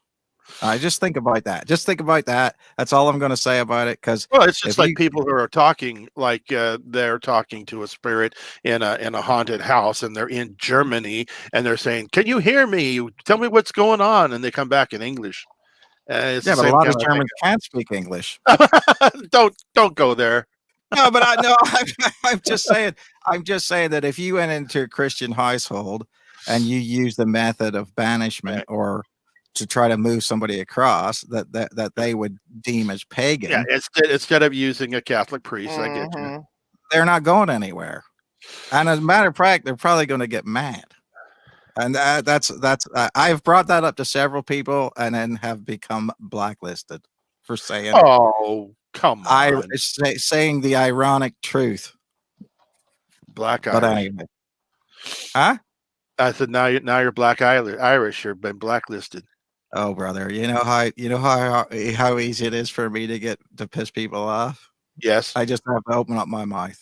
I just think about that. Just think about that. That's all I'm going to say about it. Because Well, it's just if like you, people who are talking like they're talking to a spirit in a haunted house, and they're in Germany, and they're saying, "Can you hear me? Tell me what's going on," and they come back in English. It's yeah, the but a same lot kind of of Germans can't speak English. thing. Don't go there. No, but I know. I'm just saying. I'm just saying that if you went into a Christian household and you use the method of banishment Right. or to try to move somebody across, that they would deem as pagan, Yeah, instead of using a Catholic priest, I get you. Mhm. they're not going anywhere. And as a matter of fact, they're probably going to get mad. And that's I've brought that up to several people and then have become blacklisted for saying Oh, come on, saying the ironic truth. Black But Irish. anyway, huh? I said now you're Black Irish. You've been blacklisted. Oh, brother, you know how easy it is for me to get to piss people off. Yes. I just have to open up my mouth.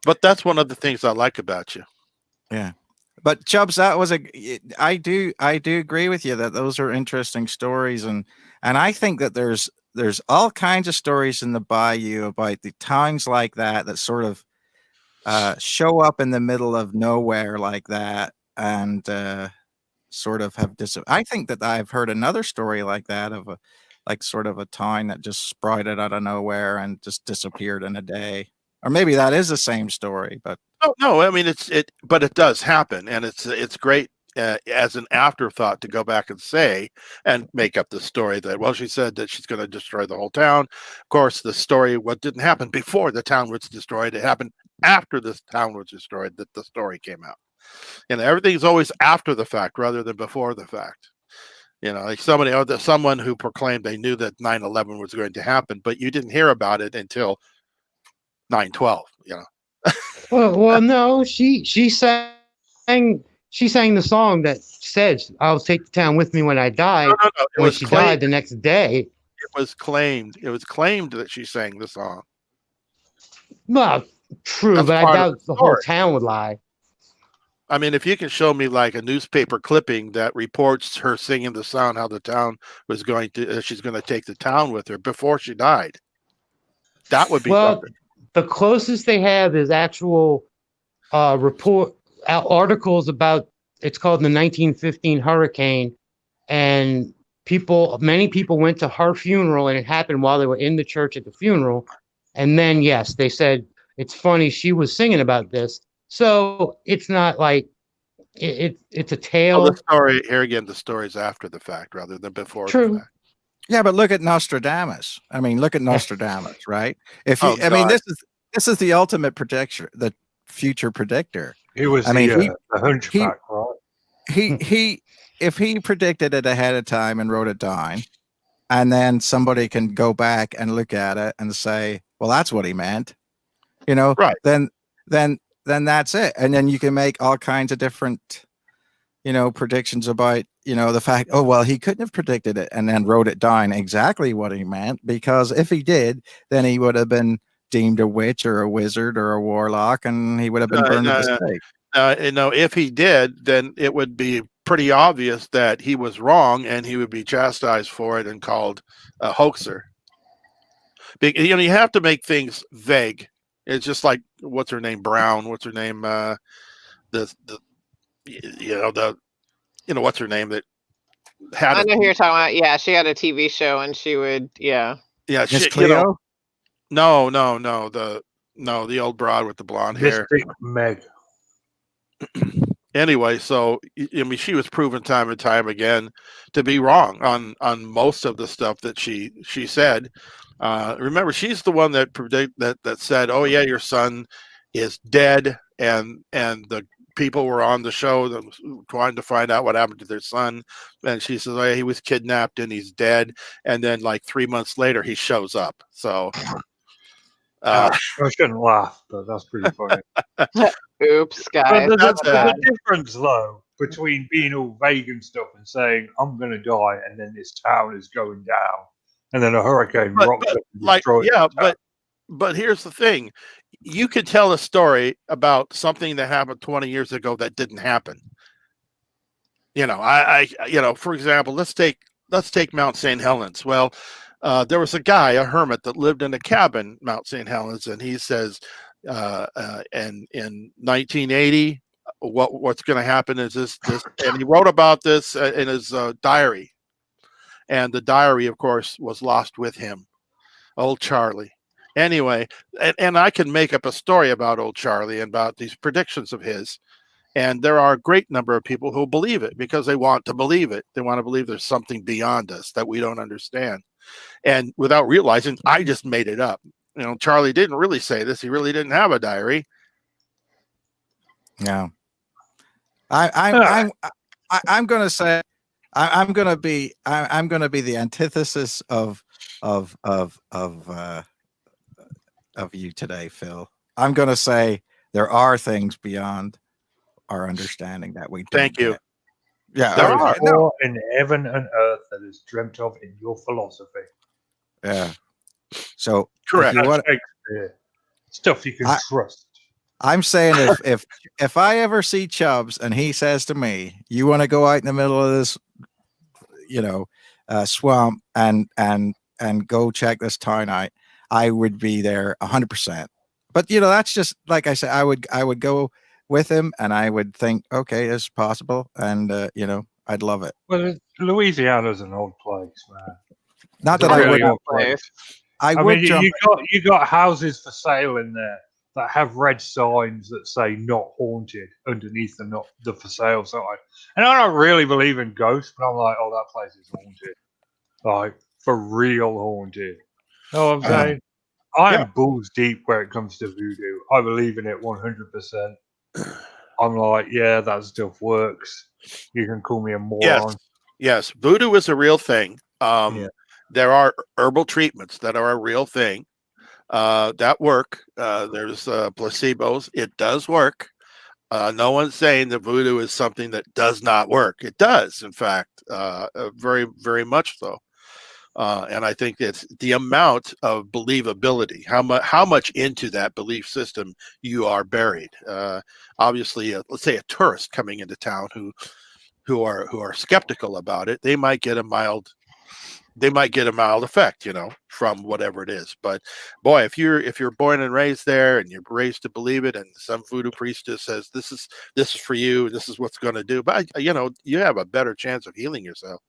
But that's one of the things I like about you. Yeah. But Chubbs, I do agree with you that those are interesting stories, and I think that there's all kinds of stories in the bayou about the towns like that sort of show up in the middle of nowhere like that, and sort of have I think that I've heard another story like that of a sort of a town that just sprouted out of nowhere and just disappeared in a day. Or maybe that is the same story, but No. I mean, but it does happen, and it's great as an afterthought to go back and say and make up the story that she said that she's going to destroy the whole town. Of course, the story what didn't happen before the town was destroyed. It happened after this town was destroyed that the story came out. Everything's always after the fact rather than before the fact. Like someone who proclaimed they knew that 9/11 was going to happen, but you didn't hear about it until 9/12. Well, no, she sang the song that says, "I'll take the town with me when I die." No. It When was she claimed. died the next day, It was claimed. It was claimed that she sang the song. well, true, That's but I part of doubt the the whole story. town would lie. I mean, if you can show me like a newspaper clipping that reports her singing the song, how the town was going to, she's going to take the town with her before she died, that would be Well, something. the closest they have is actual articles about it's called the 1915 hurricane, and many people went to her funeral, and it happened while they were in the church at the funeral. And then, yes, they said it's funny she was singing about this, so it's not like it's a Oh, the tale. story here again. The story's after the fact rather than before the True. fact. yeah, but look at Nostradamus. I mean, look at Nostradamus, right? If you, Oh, I mean, God. this is the ultimate predictor, the future predictor. He was I mean, the hunchback, right? he if he predicted it ahead of time and wrote it down, and then somebody can go back and look at it and say, well, that's what he meant, Right. then that's it. And then you can make all kinds of different, predictions about, the fact, oh, well, he couldn't have predicted it and then wrote it down exactly what he meant, because if he did, then he would have been deemed a witch or a wizard or a warlock, and he would have been burned at the stake. If he did, then it would be pretty obvious that he was wrong, and he would be chastised for it and called a hoaxer. You have to make things vague. It's just like what's her name, Brown? What's her name? What's her name that had I it? know who you're talking about. Yeah, she had a TV show, and she would, yeah. Yeah, Miss Cleo? No, the old broad with the blonde hair. Mystic Meg. Anyway, so I mean, she was proven time and time again to be wrong on most of the stuff that she said. Remember, she's the one that that said, "Oh yeah, your son is dead," and the people were on the show that was trying to find out what happened to their son, and she says, "Oh yeah, he was kidnapped and he's dead." And then like 3 months later, he shows up. So. I shouldn't laugh, but that's pretty funny. Oops, But guys. there's That's a bad. difference, though, between being all vague and stuff and saying, I'm going to die, and then this town is going down, and then a hurricane rocks up and destroys the town. But here's the thing. you could tell a story about something that happened 20 years ago that didn't happen. For example, let's take Mount St. Helens. Well, there was a guy, a hermit, that lived in a cabin, Mount St. Helens, and he says, and in 1980, what's going to happen is this, and he wrote about this in his diary, and the diary, of course, was lost with him, old Charlie. Anyway, and I can make up a story about old Charlie and about these predictions of his. And there are a great number of people who believe it because they want to believe it. They want to believe there's something beyond us that we don't understand. And without realizing, I just made it up. Charlie didn't really say this. He really didn't have a diary. No. I'm going to say I'm going to be the antithesis of you today, Phil. I'm going to say there are things beyond our understanding that we don't Thank you. get. Yeah, There okay, is more in heaven and earth that is dreamt of in your philosophy. Yeah. So Correct. if you want, Stuff you can trust. I'm saying if I ever see Chubbs and he says to me, "You want to go out in the middle of this, swamp and go check this town out," I would be there 100%. But that's just like I said. I would go with him, and I would think, okay, it's possible, and I'd love it. Well, Louisiana's an old place, man. Not It's that a I really would. old place. I I would mean, jump. you got houses for sale in there that have red signs that say "not haunted" underneath the for sale sign. And I don't really believe in ghosts, but I'm like, oh, that place is haunted, like for real haunted. Know what I'm saying? I'm balls deep where it comes to voodoo. I believe in it 100%. I'm like, yeah, that stuff works. You can call me a moron. Yes. Voodoo is a real thing. There are herbal treatments that are a real thing that work. There's placebos. It does work. No one's saying that voodoo is something that does not work. It does, in fact, very, very much so. And I think it's the amount of believability, how much into that belief system you are buried. Obviously, let's say a tourist coming into town who are skeptical about it, they might get a mild effect, from whatever it is. But boy, if you're born and raised there and you're raised to believe it, and some voodoo priestess says this is for you, this is what's going to do, but you have a better chance of healing yourself.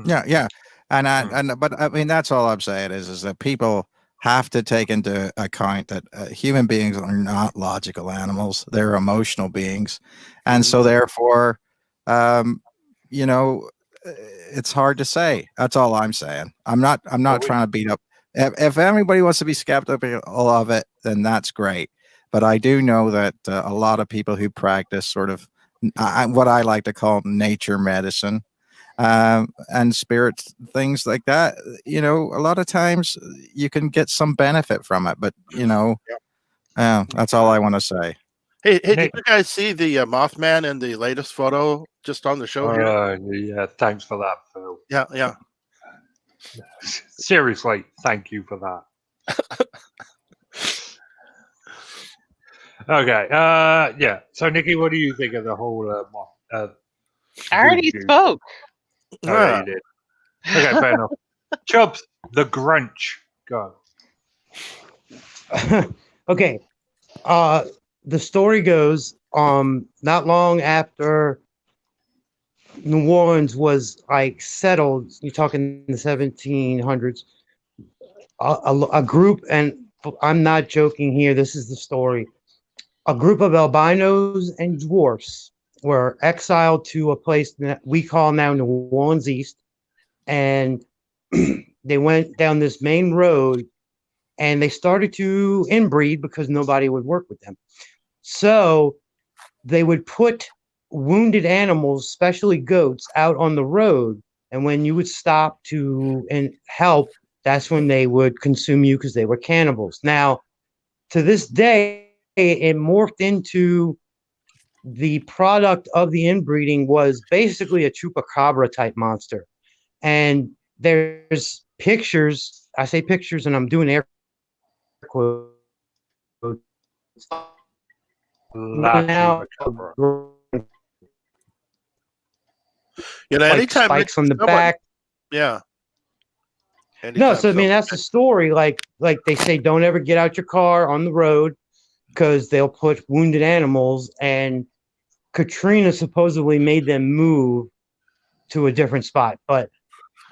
Yeah. But I mean, that's all I'm saying is that people have to take into account that human beings are not logical animals; they're emotional beings, and so therefore, it's hard to say. That's all I'm saying. I'm not trying to beat up. If anybody wants to be skeptical of it, then that's great. But I do know that a lot of people who practice sort of what I like to call nature medicine. And spirits, things like that, a lot of times you can get some benefit from it, but that's all I want to say. Hey, did you guys see the Mothman in the latest photo just on the show here? Yeah, thanks for that, Phil. Yeah. Seriously, thank you for that. Okay, yeah. So, Nikki, what do you think of the whole I already spoke. Oh, you did. Okay, fair enough. Chubbs, the Grunch. Go. Okay. The story goes, not long after New Orleans was like settled, you're talking in the 1700s, a group, and I'm not joking here, this is the story. A group of albinos and dwarfs were exiled to a place that we call now New Orleans East, and they went down this main road and they started to inbreed because nobody would work with them. So they would put wounded animals, especially goats, out on the road, and when you would stop to and help, that's when they would consume you because they were cannibals. Now, to this day, it morphed into the product of the inbreeding was basically a chupacabra type monster. And there's pictures, I say pictures and I'm doing air quotes, La now Chupacabra. You know, like anytime spikes from the someone- back. yeah. No, Anytime so I mean someone- that's the story. Like they say, don't ever get out your car on the road because they'll put wounded animals. And Katrina supposedly made them move to a different spot, but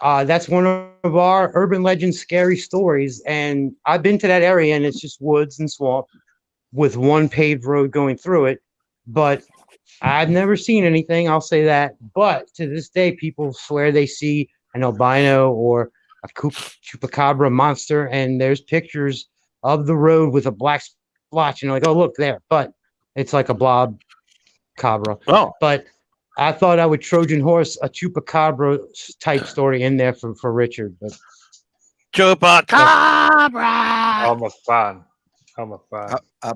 that's one of our urban legend scary stories. And I've been to that area, and it's just woods and swamp with one paved road going through it. But I've never seen anything. I'll say that. But to this day, people swear they see an albino or a chupacabra monster, and there's pictures of the road with a black splotch, and you're like, oh, look there. But it's like a blob cabra. Oh, But I thought I would Trojan horse a chupacabra type story in there for Richard. But Chupacabra. I'm a fan. I'm a fan. A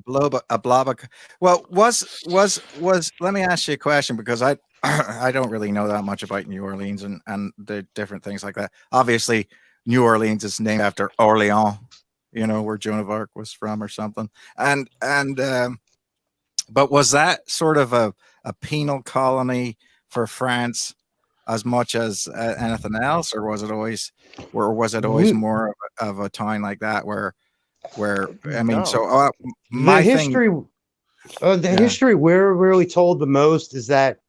blob. Well, let me ask you a question, because I I don't really know that much about New Orleans and the different things like that. Obviously, New Orleans is named after Orleans, where Joan of Arc was from or something. But was that sort of a penal colony for France as much as anything else, or was it always more of a town like that where I mean, No. so my the thing, history, history we're really told the most is that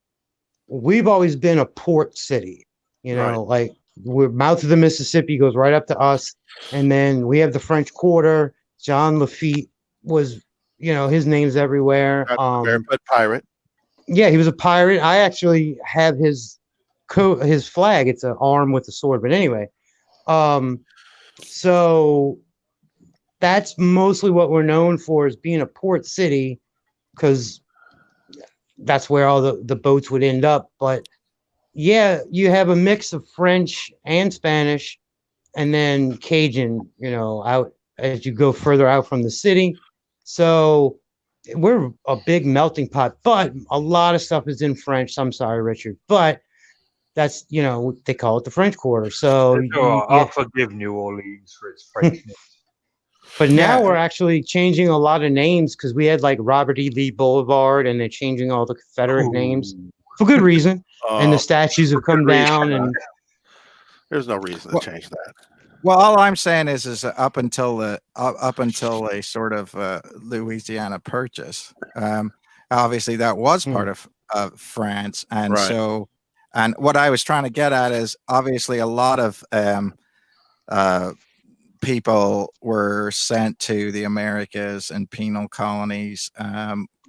we've always been a port city. Right. Like we're mouth of the Mississippi goes right up to us, and then we have the French Quarter. John Lafitte was, his name's everywhere. Barefoot pirate. Yeah, he was a pirate. I actually have his flag. It's an arm with a sword. But anyway, so that's mostly what we're known for, is being a port city, because that's where all the boats would end up. But yeah, you have a mix of French and Spanish, and then Cajun, out as you go further out from the city. So we're a big melting pot, but a lot of stuff is in French. I'm sorry, Richard, but that's, they call it the French Quarter. So I'll forgive New Orleans for its Frenchness. but now Yeah. we're actually changing a lot of names, because we had like Robert E. Lee Boulevard, and they're changing all the Confederate names for good reason. And the statues have come down, and There's no reason to change that. well, all I'm saying is up until a sort of Louisiana Purchase, obviously that was part of France, and Right. so, and what I was trying to get at is obviously a lot of people were sent to the Americas and penal colonies,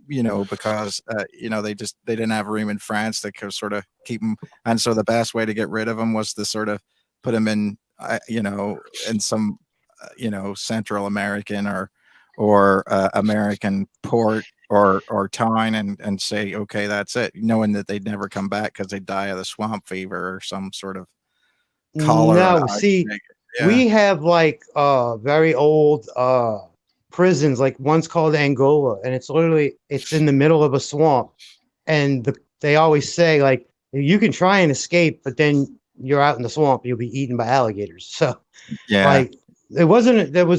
because they didn't have room in France that could sort of keep them, and so the best way to get rid of them was to sort of put them in in some Central American or American port or town, and say, okay, that's it, knowing that they'd never come back because they'd die of the swamp fever or some sort of cholera. no, see, we have like very old prisons, like one's called Angola, and it's in the middle of a swamp. And they always say, like, you can try and escape, but then you're out in the swamp, you'll be eaten by alligators. So like there was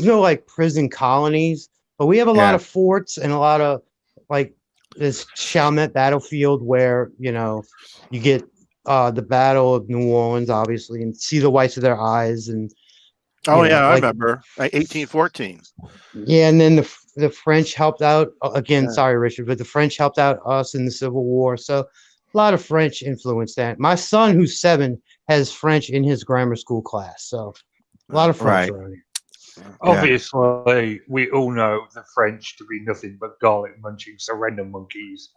no like prison colonies, but we have a lot of forts and a lot of like this Chalmette battlefield where you get the Battle of New Orleans, obviously, and see the whites of their eyes. And I remember 1814. Yeah, and then the French helped out again. Sorry, Richard, but the French helped out us in the Civil War. So a lot of French influenced that. My son, who's 7, has French in his grammar school class. So a lot of French around here. Obviously, we all know the French to be nothing but garlic munching surrender monkeys.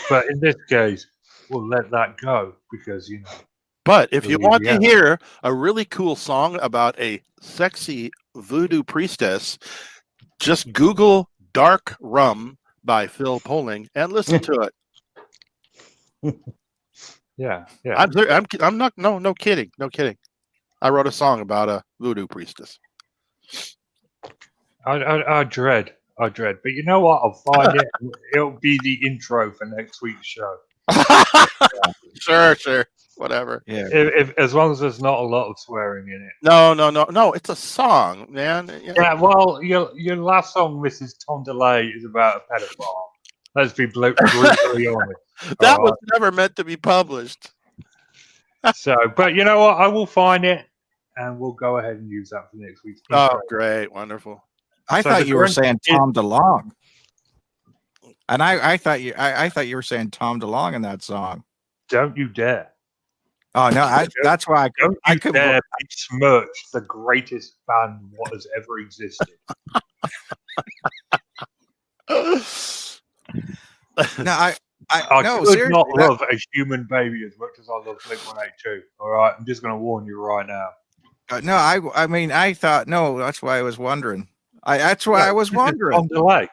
But in this case, we'll let that go because, But if you want to Louisiana. hear a really cool song about a sexy voodoo priestess, just Google Dark Rum by Phil Poling and listen to it. Yeah. I'm not, no kidding. I wrote a song about a voodoo priestess. I dread. But you know what? I'll find it. It'll be the intro for next week's show. Sure. whatever. Yeah. If as long as there's not a lot of swearing in it. No. It's a song, man. Yeah, well, your last song, Mrs. Tom DeLay, is about a pedophile. Let's be brutally honest. That all was never meant to be published. right? So, but you know what? I will find it, and we'll go ahead and use that for next week's Oh, intro. great, wonderful. I So thought the you were current- saying Tom DeLonge. And I thought you were saying Tom DeLonge in that song. Don't you dare! Oh no, that's why Don't I you could dare besmirch the greatest band what has ever existed. no, I I no, could seriously. not love a human baby as much as I love Blink-182. All right, I'm just going to warn you right now. No, I mean, I thought no. That's why I was wondering. That's why I was Mrs. wondering. Tom DeLay.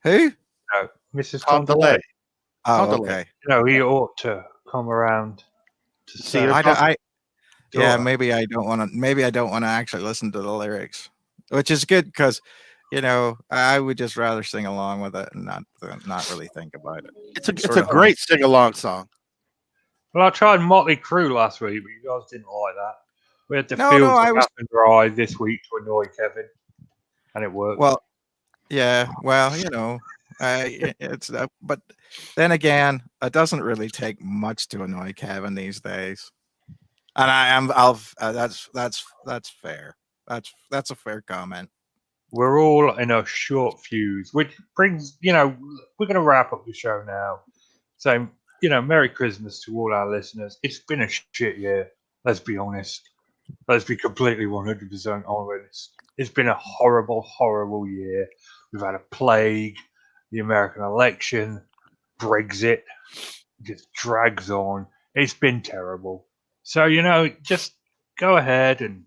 Who? No, Mrs. Tom Tom DeLay. DeLay. Oh, Tom DeLay. okay. You know, he ought to come around to See see her us. Yeah, Sure. maybe I don't want to. Maybe I don't want to actually listen to the lyrics, which is good because, I would just rather sing along with it and not really think about it. It's a Sort of great sing along song. Well, I tried Motley Crue last week, but you guys didn't like that. We had the No, Fields I of was- Dry this week to annoy Kevin, and it worked. Well, yeah. Well, it's but then again, it doesn't really take much to annoy Kevin these days. And that's fair. That's a fair comment. We're all in a short fuse, which brings, we're going to wrap up the show now. So, Merry Christmas to all our listeners. It's been a shit year. Let's be honest. Let's be completely 100% honest. It's been a horrible, horrible year. We've had a plague, the American election, Brexit. Just drags on. It's been terrible. So, just go ahead and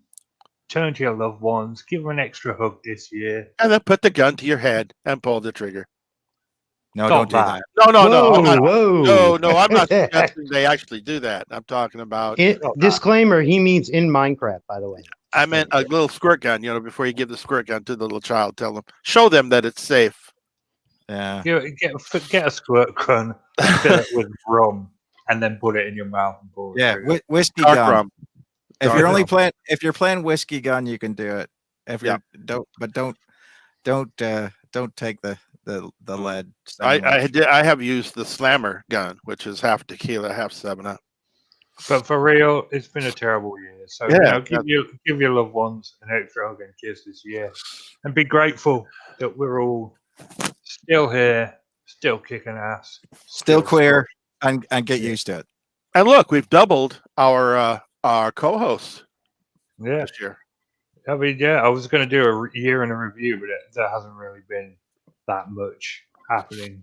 turn to your loved ones, give them an extra hug this year. And then put the gun to your head and pull the trigger. No, Stop don't do that. No. I'm not, Whoa. no. I'm not suggesting they actually do that. I'm talking about. Disclaimer: he means in Minecraft, by the way. I meant a little squirt gun. Before you give the squirt gun to the little child, show them that it's safe. Yeah. Get a squirt gun, fill it with rum, and then put it in your mouth and pull it. Yeah. through. Whiskey Dark gun. rum. If Dark you're only rum. if you're playing whiskey gun, you can do it. If you don't take the lead. I have used the slammer gun, which is half tequila, half 7-Up. But for real, it's been a terrible year. So give your loved ones an extra hug and kiss this year, and be grateful that we're all still here, still kicking ass, Still queer and get used to it. And look, we've doubled our co-hosts Yeah, this year. I mean, I was going to do a year in a review, but there hasn't really been that much happening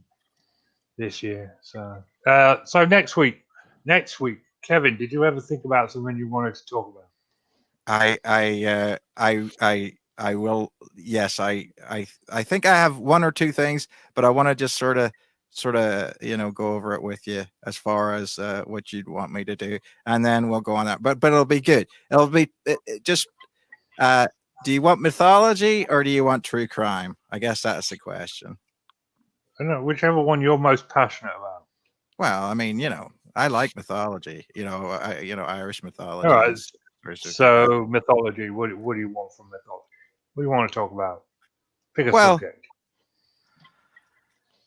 this year. So, next week, Kevin, did you ever think about something you wanted to talk about? I will. Yes, I think I have one or two things, but I want to just sort of go over it with you as far as what you'd want me to do, and then we'll go on that. But it'll be good. It'll be just. Do you want mythology or do you want true crime? I guess that's the question. I don't know, whichever one you're most passionate about. Well, I mean, I like mythology. Irish mythology. All right. So mythology. What do you want from mythology? What do you want to talk about? Pick a subject.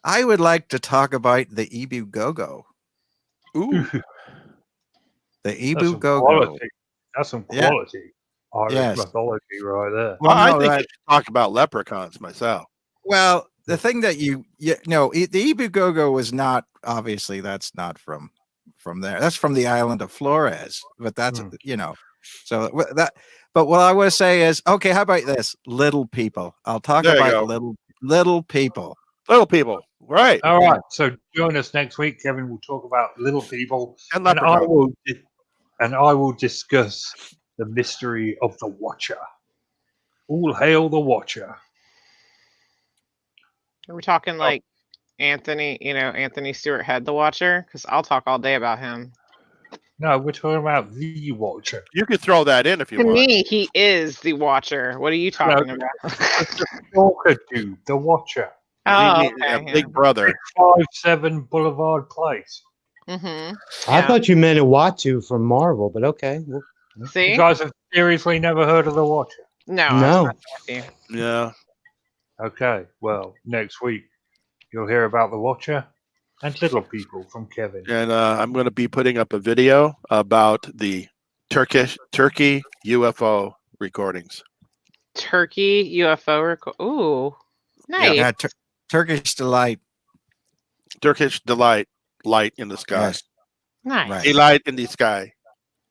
I would like to talk about the Ebu Gogo. Ooh. The Ebu Gogo. That's some quality Irish mythology right there. Well, I think I should talk about leprechauns myself. Well, the thing that the Ebu Gogo was not, obviously that's not from there. That's from the island of Flores, but that's so that. But what I want to say is, okay, how about this? Little people. I'll talk about little people. Little people, right? All right. So join us next week. Kevin will talk about little people, and I will discuss the mystery of the Watcher. All hail the Watcher. Are we talking like Anthony Stewart Head, the Watcher? Because I'll talk all day about him. No, we're talking about the Watcher. You could throw that in if you want. want. To me, he is the Watcher. What are you talking about? The stalker dude, the Watcher. Oh, okay, Big brother. 657 Boulevard Place. Mm-hmm. I thought you meant Uatu from Marvel, but okay. Well, See? You guys have seriously never heard of the Watcher? No, I'm no. messing with you. Yeah. Okay, well, next week you'll hear about the Watcher and Little People from Kevin. And I'm going to be putting up a video about the Turkey UFO recordings. Turkey UFO record. Ooh, nice. Yeah, Turkish delight. Turkish delight, light in the sky. Yes. Nice. Right. A light in the sky.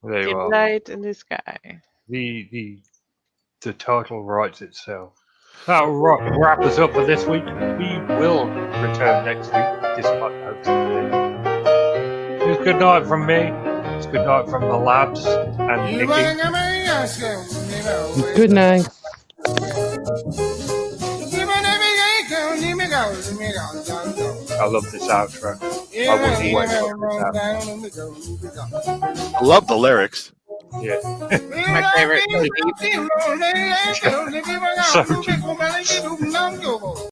There you are. Light in the sky. The title writes itself. That'll wrap us up for this week. We will return next week, despite hopefully. It's good night from me. It's good night from the lads and Nikki. Good night. I love this outro. I wouldn't wait for this out. I love the lyrics. Yeah. My favorite. So